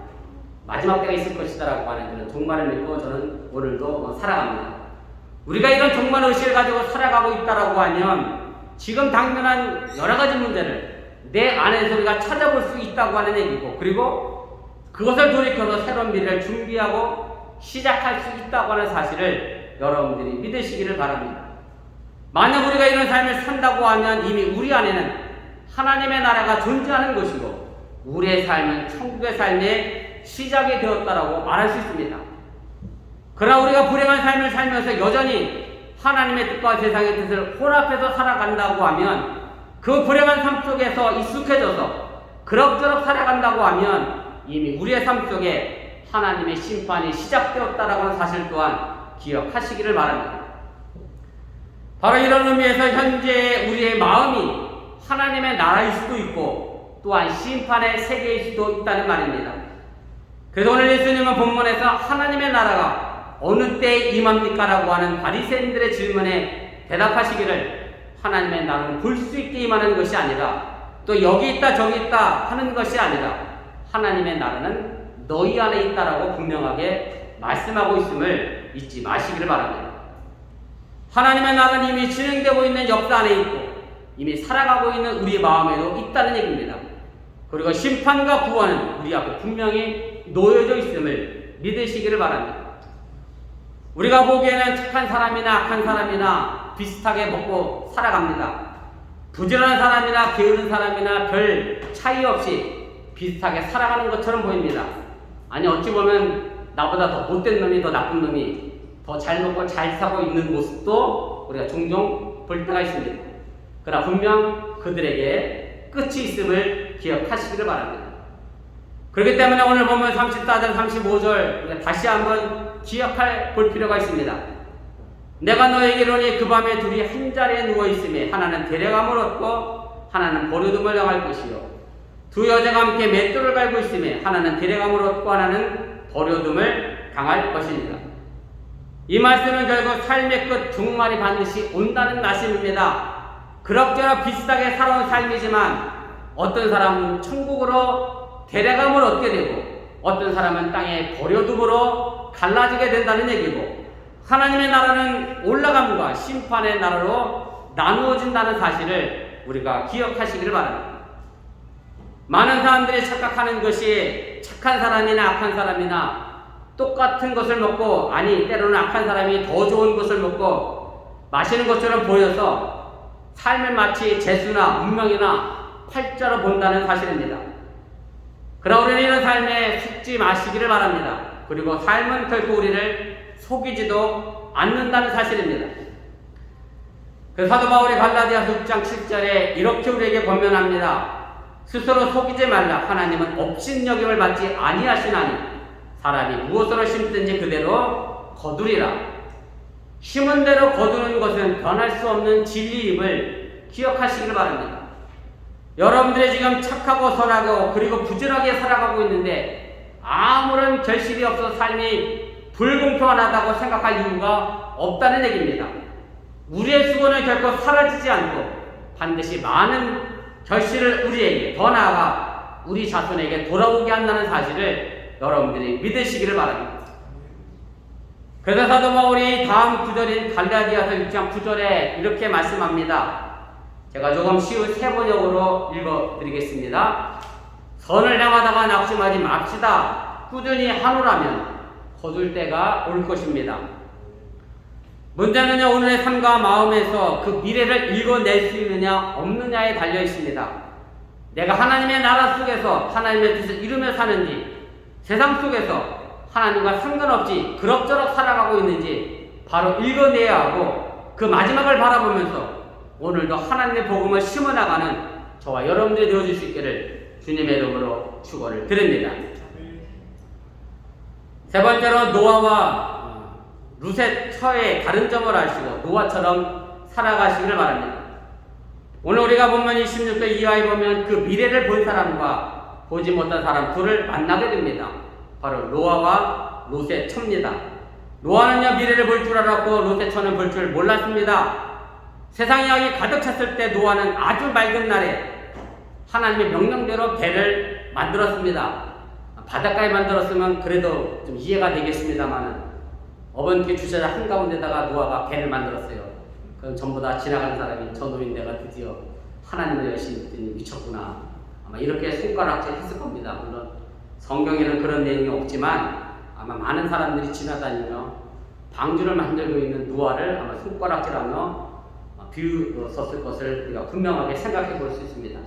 마지막 때가 있을 것이다라고 하는 그런 종말을 믿고 저는 오늘도 살아갑니다. 우리가 이런 종말 의식을 가지고 살아가고 있다라고 하면 지금 당면한 여러 가지 문제를 내 안에서 우리가 찾아볼 수 있다고 하는 얘기고, 그리고 그것을 돌이켜서 새로운 미래를 준비하고 시작할 수 있다고 하는 사실을 여러분들이 믿으시기를 바랍니다. 만약 우리가 이런 삶을 산다고 하면 이미 우리 안에는 하나님의 나라가 존재하는 것이고 우리의 삶은 천국의 삶의 시작이 되었다라고 말할 수 있습니다. 그러나 우리가 불행한 삶을 살면서 여전히 하나님의 뜻과 세상의 뜻을 혼합해서 살아간다고 하면, 그 불행한 삶 속에서 익숙해져서 그럭저럭 살아간다고 하면 이미 우리의 삶 속에 하나님의 심판이 시작되었다라고 하는 사실 또한 기억하시기를 바랍니다. 바로 이런 의미에서 현재 우리의 마음이 하나님의 나라일 수도 있고 또한 심판의 세계일 수도 있다는 말입니다. 그래서 오늘 예수님은 본문에서 하나님의 나라가 어느 때에 임합니까? 라고 하는 바리새인들의 질문에 대답하시기를, 하나님의 나라는 볼 수 있게 임하는 것이 아니라 또 여기 있다 저기 있다 하는 것이 아니라 하나님의 나라는 너희 안에 있다라고 분명하게 말씀하고 있음을 잊지 마시기를 바랍니다. 하나님의 나라는 이미 진행되고 있는 역사 안에 있고 이미 살아가고 있는 우리 마음에도 있다는 얘기입니다. 그리고 심판과 구원은 우리 앞에 분명히 놓여져 있음을 믿으시기를 바랍니다. 우리가 보기에는 착한 사람이나 악한 사람이나 비슷하게 먹고 살아갑니다. 부지런한 사람이나 게으른 사람이나 별 차이 없이 비슷하게 살아가는 것처럼 보입니다. 아니, 어찌 보면 나보다 더 못된 놈이, 더 나쁜 놈이 더 잘 먹고 잘 사고 있는 모습도 우리가 종종 볼 때가 있습니다. 그러나 분명 그들에게 끝이 있음을 기억하시기를 바랍니다. 그렇기 때문에 오늘 보면 34절 35절 우리가 다시 한번 볼 필요가 있습니다. 내가 너에게 이르노니 그 밤에 둘이 한 자리에 누워 있으며 하나는 데려감을 얻고 하나는 버려둠을 당할 것이요, 두 여자가 함께 맷돌을 갈고 있으며 하나는 데려감을 얻고 하나는 버려둠을 당할 것입니다. 이 말씀은 결국 삶의 끝 종말이 반드시 온다는 말씀입니다. 그럭저럭 비슷하게 살아온 삶이지만 어떤 사람은 천국으로 데려감을 얻게 되고 어떤 사람은 땅에 버려둠으로 갈라지게 된다는 얘기고, 하나님의 나라는 올라감과 심판의 나라로 나누어진다는 사실을 우리가 기억하시기를 바랍니다. 많은 사람들이 착각하는 것이 착한 사람이나 악한 사람이나 똑같은 것을 먹고, 아니 때로는 악한 사람이 더 좋은 것을 먹고 마시는 것처럼 보여서 삶을 마치 재수나 운명이나 팔자로 본다는 사실입니다. 그러나 우리는 이런 삶에 속지 마시기를 바랍니다. 그리고 삶은 결코 우리를 속이지도 않는다는 사실입니다. 그래서 사도 바울이 갈라디아서 6장 7절에 이렇게 우리에게 권면합니다. 스스로 속이지 말라. 하나님은 업신여김을 받지 아니하시나니 사람이 무엇으로 심든지 그대로 거두리라. 심은 대로 거두는 것은 변할 수 없는 진리임을 기억하시길 바랍니다. 여러분들이 지금 착하고 선하고 그리고 부지런하게 살아가고 있는데 아무런 결실이 없어 삶이 불공평하다고 생각할 이유가 없다는 얘기입니다. 우리의 수고는 결코 사라지지 않고 반드시 많은 결실을 우리에게, 더 나아가 우리 자손에게 돌아오게 한다는 사실을 여러분들이 믿으시기를 바랍니다. 그래서 사도 바울이 다음 구절인 갈라디아서 6장 9절에 이렇게 말씀합니다. 제가 조금 쉬운 세번역으로 읽어드리겠습니다. 선을 행하다가 낙심하지 맙시다. 꾸준히 하노라면 거둘 때가 올 것입니다. 문제는요, 오늘의 삶과 마음에서 그 미래를 읽어낼 수 있느냐 없느냐에 달려 있습니다. 내가 하나님의 나라 속에서 하나님의 뜻을 이루며 사는지, 세상 속에서 하나님과 상관없이 그럭저럭 살아가고 있는지 바로 읽어내야 하고, 그 마지막을 바라보면서 오늘도 하나님의 복음을 심어나가는 저와 여러분들이 되어줄 수 있기를 주님의 이름으로 축원을 드립니다. 세 번째로 노아와 룻의 처의 다른 점을 아시고 노아처럼 살아가시기를 바랍니다. 오늘 우리가 본문 26절 이하에 보면 그 미래를 본 사람과 보지 못한 사람 둘을 만나게 됩니다. 바로 노아와 롯의 처입니다. 노아는요, 미래를 볼 줄 알았고 롯의 처는 볼 줄 몰랐습니다. 세상의 악이 가득 찼을 때 노아는 아주 맑은 날에 하나님의 명령대로 배를 만들었습니다. 바닷가에 만들었으면 그래도 좀 이해가 되겠습니다만 어번께 주차장 한가운데다가 노아가 배를 만들었어요. 그럼 전부 다 지나가는 사람이 저 노인네가 드디어 하나님을 열심히 믿더니 미쳤구나, 아마 이렇게 손가락질 했을 겁니다. 물론 성경에는 그런 내용이 없지만 아마 많은 사람들이 지나다니며 방주를 만들고 있는 노아를 아마 손가락질하며 비웃었을 것을 우리가 분명하게 생각해 볼 수 있습니다.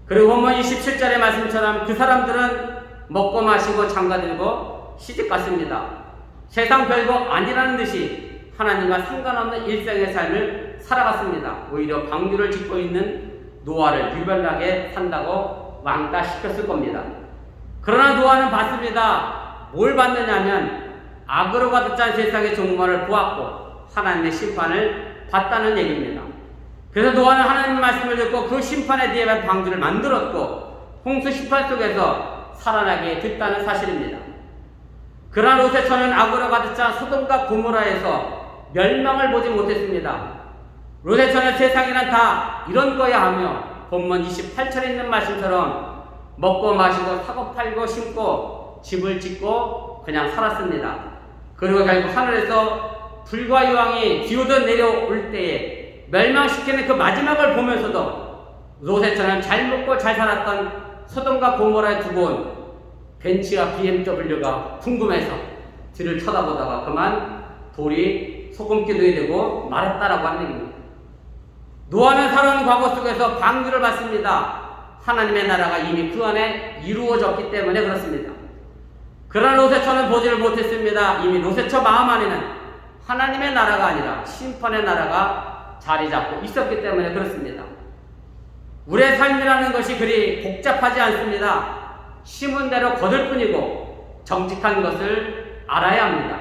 그리고 본문 27절의 말씀처럼 그 사람들은 먹고 마시고 장가들고 시집갔습니다. 세상 별거 아니라는 듯이 하나님과 상관없는 일상의 삶을 살아갔습니다. 오히려 방주를 짓고 있는 노아를 유별나게 산다고 왕따시켰을 겁니다. 그러나 노아는 봤습니다. 뭘 봤느냐면 악으로 가득 찬 세상의 종말을 보았고 하나님의 심판을 봤다는 얘기입니다. 그래서 노아는 하나님의 말씀을 듣고 그 심판에 대비한 방주를 만들었고 홍수 심판 속에서 살아나게 됐다는 사실입니다. 그러나 롯의 처는 악으로 가득 찬 소돔과 고모라에서 멸망을 보지 못했습니다. 롯의 처는 세상이란 다 이런 거야 하며 본문 28절에 있는 말씀처럼 먹고 마시고 사고 팔고 심고 집을 짓고 그냥 살았습니다. 그리고 결국 하늘에서 불과 유황이 비오듯 내려올 때에 멸망시키는 그 마지막을 보면서도 롯의 처는 잘 먹고 잘 살았던 소돔과 고모라에 두고 온 벤츠와 BMW가 궁금해서 뒤를 쳐다보다가 그만 돌이 소금기둥이 되고 말았다라고 하는 얘기입니다. 노아는 살아온 과거 속에서 방주를 받습니다. 하나님의 나라가 이미 그 안에 이루어졌기 때문에 그렇습니다. 그러나 롯의 처는 보지를 못했습니다. 이미 롯의 처 마음 안에는 하나님의 나라가 아니라 심판의 나라가 자리 잡고 있었기 때문에 그렇습니다. 우리의 삶이라는 것이 그리 복잡하지 않습니다. 심은 대로 거둘 뿐이고 정직한 것을 알아야 합니다.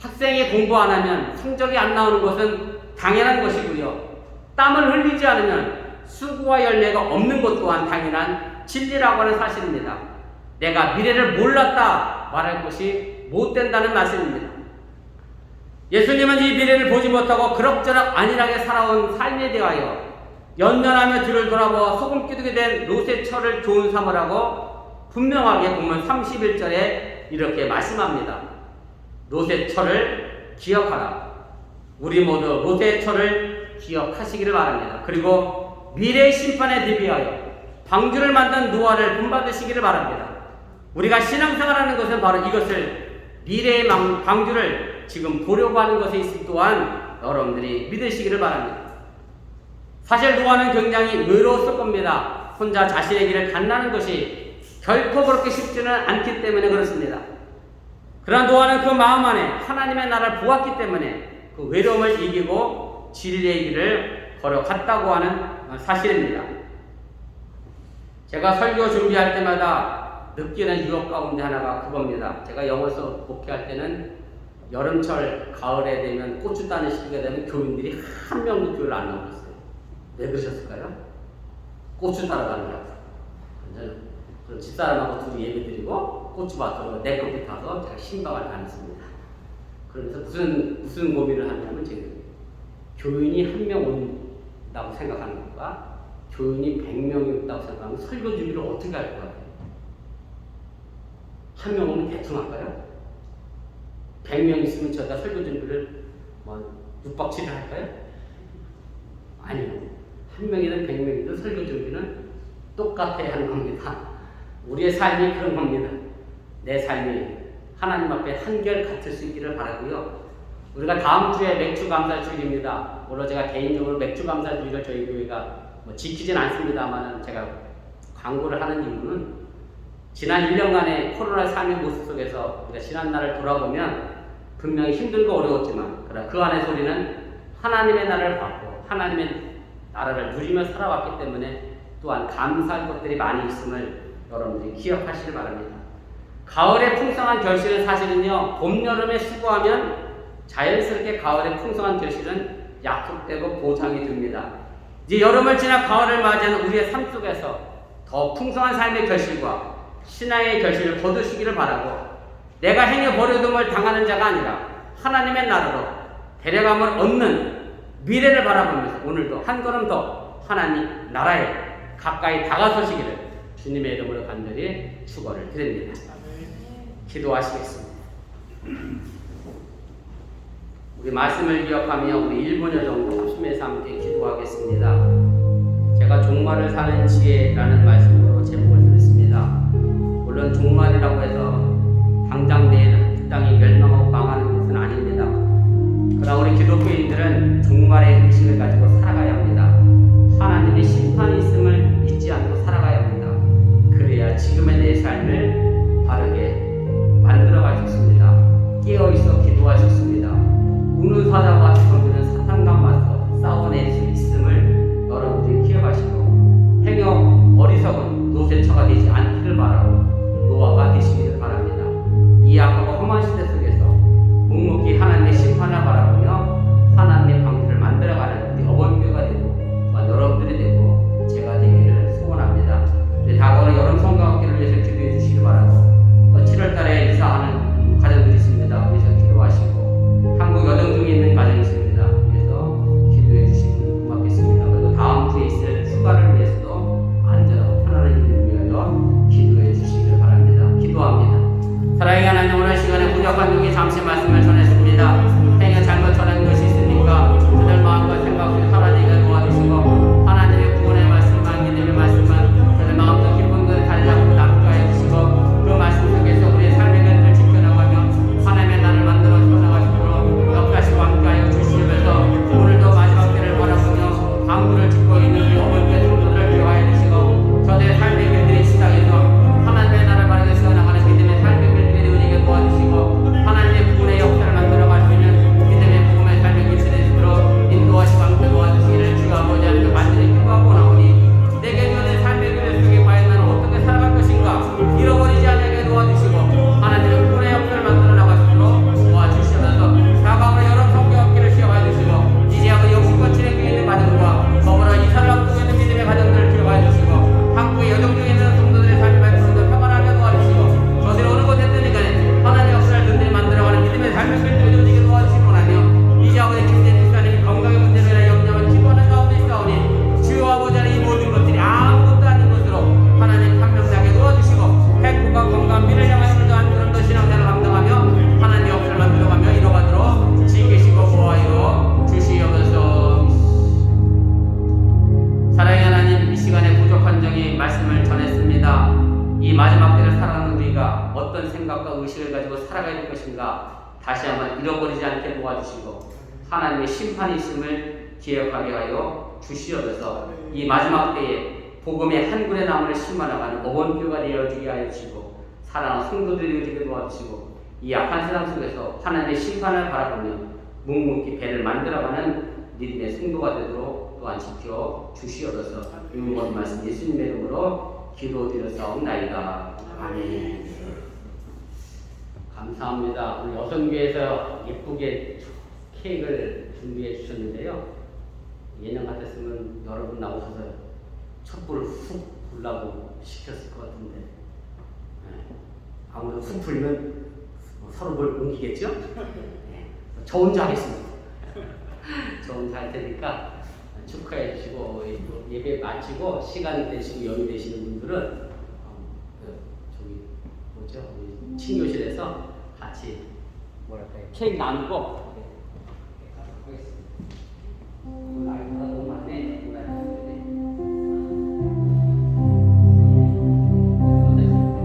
학생이 공부 안 하면 성적이 안 나오는 것은 당연한 것이고요. 땀을 흘리지 않으면 수고와 열매가 없는 것 또한 당연한 진리라고 하는 사실입니다. 내가 미래를 몰랐다 말할 것이 못 된다는 말씀입니다. 예수님은 이 미래를 보지 못하고 그럭저럭 안일하게 살아온 삶에 대하여 연연하며 뒤를 돌아보아 소금기둥이 된 롯의 처를 좋은 삼으라고 분명하게 본문 31절에 이렇게 말씀합니다. 롯의 처를 기억하라. 우리 모두 롯의 처를 기억하시기를 바랍니다. 그리고 미래의 심판에 대비하여 방주를 만든 노아를 본받으시기를 바랍니다. 우리가 신앙생활하는 것은 바로 이것을, 미래의 방주를 지금 보려고 하는 것에 있을 또한 여러분들이 믿으시기를 바랍니다. 사실 노아는 굉장히 외로웠을 겁니다. 혼자 자신의 길을 간다는 것이 결코 그렇게 쉽지는 않기 때문에 그렇습니다. 그러나 노아는 그 마음 안에 하나님의 나라를 보았기 때문에 그 외로움을 이기고 진리의 길을 걸어갔다고 하는 사실입니다. 제가 설교 준비할 때마다 느끼는 유혹 가운데 하나가 그겁니다. 제가 영어에서 목회할 때는 여름철 가을에 되면 고추 따는 시기가 되면 교인들이 한 명도 교회를 안 나오고 있어요. 왜 그러셨을까요? 고추 따러 가느라고. 그럼 집사람하고 둘이 예배 드리고 고추밭으로 내 커피 타서 제가 신방을 다녔습니다. 그러면서 무슨 고민을 하냐면 지금 교인이 한 명 온다고 생각하는 것과 교인이 100명이 온다고 생각하면 설교 준비를 어떻게 할 것 같아요? 한 명 오면 대충 할까요? 100명 있으면 저희가 설교 준비를 6박 7일 할까요? 아니요. 한 명이든 100명이든 설교 준비는 똑같아야 하는 겁니다. 우리의 삶이 그런 겁니다. 내 삶이 하나님 앞에 한결 같을 수 있기를 바라고요. 우리가 다음 주에 맥주 감사 주일입니다. 물론 제가 개인적으로 맥주 감사 주일을 저희 교회가 지키진 않습니다만 제가 광고를 하는 이유는 지난 1년간의 코로나 삶의 모습 속에서 우리가 지난날을 돌아보면 분명히 힘들고 어려웠지만 그 안에서 우리는 하나님의 나라를 받고 하나님의 나라를 누리며 살아왔기 때문에 또한 감사할 것들이 많이 있음을 여러분들이 기억하시길 바랍니다. 가을의 풍성한 결실은 사실은요, 봄, 여름에 수고하면 자연스럽게 가을의 풍성한 결실은 약속되고 보장이 됩니다. 이제 여름을 지나 가을을 맞이하는 우리의 삶 속에서 더 풍성한 삶의 결실과 신앙의 결실을 거두시기를 바라고, 내가 행여 버려둠을 당하는 자가 아니라 하나님의 나라로 데려감을 얻는 미래를 바라보면서 오늘도 한 걸음 더 하나님 나라에 가까이 다가서시기를 주님의 이름으로 간절히 축원을 드립니다. 기도하시겠습니다. 우리 말씀을 기억하며 우리 1분여 정도 숨에서 함께 기도하겠습니다. 제가 종말을 사는 지혜라는 말씀으로 제목을 드렸습니다. 물론 종말이라고 해서 당장 내일 이 땅이 멸망하고 망하는 것은 아닙니다. 그러나 우리 기독교인들은 종말의 의식을 가지고 살아가야 합니다. 하나님의 심판이 있음을 잊지 않고 살아가야 합니다. 그래야 지금의 내 삶을 바르게 만들어갈 수 있습니다. 깨어있어 기도할 수 있습니다. 우는 사자와 죽어드는 사탄과 맞서 싸워낼 수 있음을 여러분들이 기억하시고 행여 어리석은 노새처가 되지 않기를 바라고 노아가 되시기를 바랍니다. 이 악하고 험한 시대 속에서 묵묵히 하나님의 심판을 바라보며 하나님의 방주를 만들어가는 우리 어버이교회가 되고 또한 여러분들이 되고 제가 되기를 소원합니다. 다가오는 여름 성경학기를 위해서 기도해 주시기 바라고, 또 7월달에 이사하는 가정들이 있습니다. 그래서 기도하시고, 한국 여정 중에 있는 가정이 있습니다. 그래서 기도해 주시면 고맙겠습니다. 그리고 다음 주에 있을 휴가를 위해서도 안전하고 편안한 일을 위하여 기도해 주시기를 바랍니다. 기도합니다. 사랑의 하나님, 오늘 시간에 부족한 중에 잠시 말씀을 전했습니다. 행여 잘못 전한 것이 있으니까 그들 마음과 생각 속에 하나님께 도와주시고, 하나님의 구원의 말씀과 믿음의 말씀은 그들 마음도 기쁜 것을 달리하고 남게 하여 주시고, 그 말씀 속에서 우리의 삶의 것을 지켜나가며 하나님의 나를 만들어 주셔가지고 역사시고 함께 하여 주시면서 오늘도 마지막 때를 바라보며 방구를 짓고 있는 우리 어머니의 성도들을 기억하여 주시고, 저들의 삶의 길들이 시작해서 하나님의 나라를 바르게 세워나가는 믿음의 삶의 길들이 되어지게 도와주시고, 하나님의 구원의 역사를 만들어갈 수 있는 믿음의 복음의 삶의 길들이 되도록 인도하시고 함께 도와주시기를 주여 아버지 하나님께 간절히 기도하고 나오니, 내게 주어진 삶의 길 속에 과연 나는 어떻게 살아갈 것인가 잃어버리지 않게 도와주시고 하나님의 구원의 역사를 만들어 나갈 수 있도록 도와주시면서 다가오는 여름 성경학기를 시험해 주시고, 이제 아버지 영신과 진행 중에 있는 가정과 더불어 이사를 앞두고 있는 믿음의 가정들을 기억해 주시고, 한국의 여정 중에 있는 성도들의 삶을 발전하며 평안하게 도와주시고, 저들이 어느 곳에 있든 간에 하나님의 역사를 든든히 만들어가는 믿음의 삶을 펼쳐주시게 도와주시고 하나며, 이제 아버지 김대중 집사님이 건강의 문제로 인해 염려와 기도하는 가운데 있사오니 주여 아버지 하나님, 이 모든 것들이 아무것도 아닌 것으로 하나님 판명하게 도와주시고, 행복과 건강 미래를 향하여 그러한 그런 더 신앙생활을 감당하며 하나님의 역사를 만들어가며 이뤄가도록 지키시고 보호하여 주시옵소서. 사랑의 하나님, 이 시간에 부족한 정의 말씀을 전했습니다. 이 마지막 때를 살아가는 우리가 어떤 생각과 의식을 가지고 살아가야 될 것인가 다시 한번 잃어버리지 않게 도와주시고, 하나님의 심판이 있음을 기억하게 하여 주시옵소서. 이 마지막 때에 복음의 한 군의 나무를 심어나가는 어원교가 되어지게 하여 주시고, 사랑하는 성도들이 되어지게 도와주시고, 이 악한 세상 속에서 하나님의 심판을 바라보며 묵묵히 배를 만들어가는 믿음의 성도가 되도록 또한 지켜 주시옵소서. 이 모든 말씀 예수님의 이름으로 기도드렸사옵나이다. 아멘. 감사합니다. 우리 여성교회에서 예쁘게 케이크를 준비해 주셨는데요. 예년 같았으면 여러분 나오셔서 촛불을 훅 불라고 시켰을 것 같은데, 아무래도 훅 불면 서로 뭘 옮기겠죠? 저 혼자 하겠습니다. 저 혼자 할 테니까 축하해 주시고, 예배 마치고 시간 되시고 여유 되시는 분들은 저기 뭐죠? 우리 친교실에서 같이 뭐랄까요? 케이크 나누고 가도록 하겠습니다. 나이보다 너무 많네.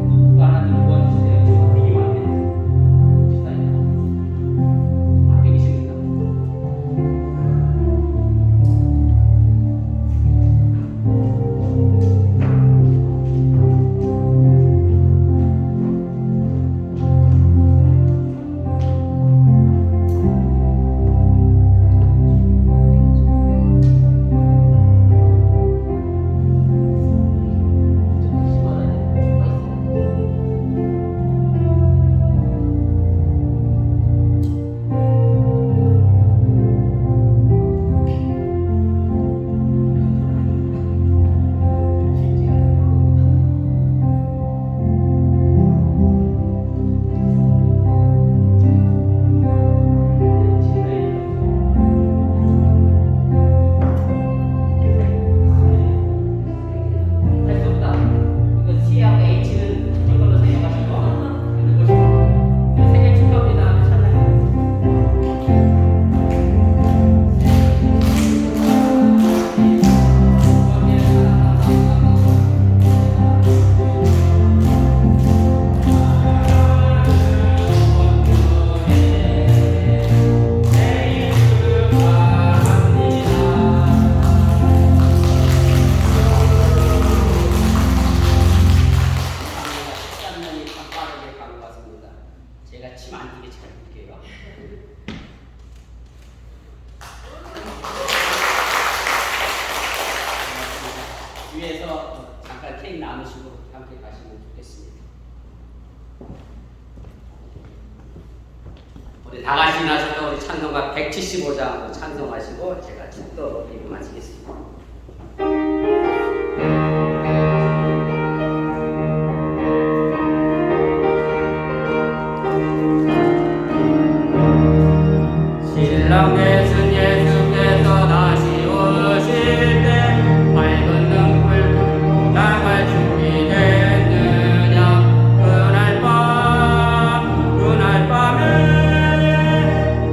누가 하나 들고 주세요. 되게 많네. 아, 되게 쉽니다. 제가 침 안 튀게 잘 볼게요. 위에서 잠깐 케이크 나누시고 함께 가시면 좋겠습니다. 우리 다 같이 나셔서 우리 찬송가 175장 찬송하시고 제가 축도 드리고 마치겠습니다. 신랑 되신 예수께서 다시 오실 때 밝은 등불 나갈 준비됐느냐. 그날 밤에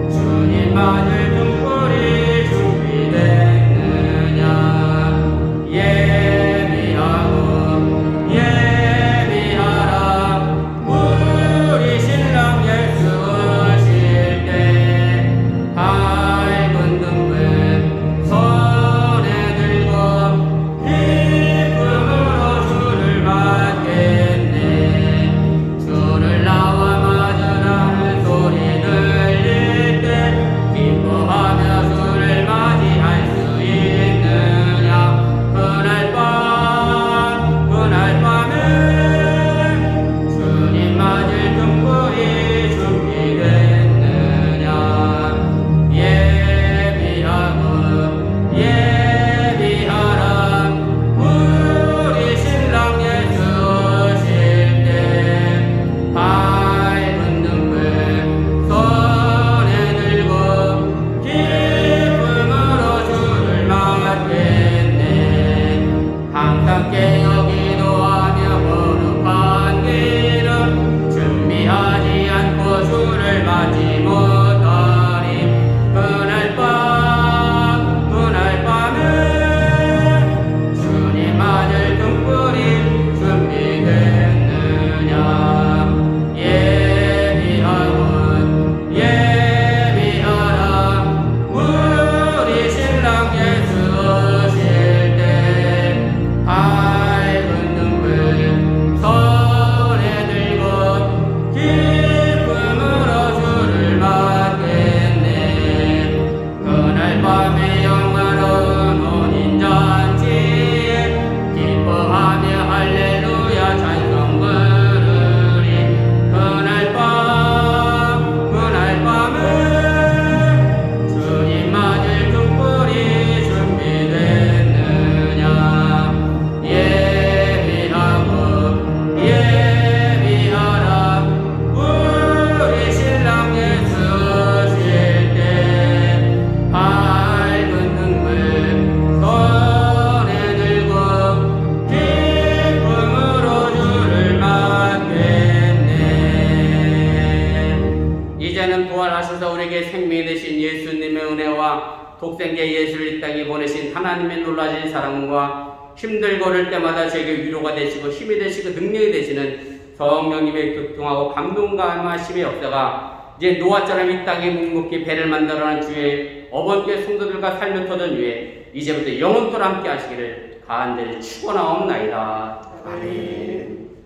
주님 맞을 등불이 준비됐느냐. 세상에 보내신 하나님의 놀라신 사랑과 힘들고 어릴 때마다 제게 위로가 되시고 힘이 되시고 능력이 되시는 성령님의 교통하고 감동과 하심의 역사가 이제 노아처럼 이 땅에 묵묵히 배를 만들어가는 주의 어번교회 성도들과 삶을 터던 후에 이제부터 영원토록 함께 하시기를 간절히 축원하옵나이다. 아멘.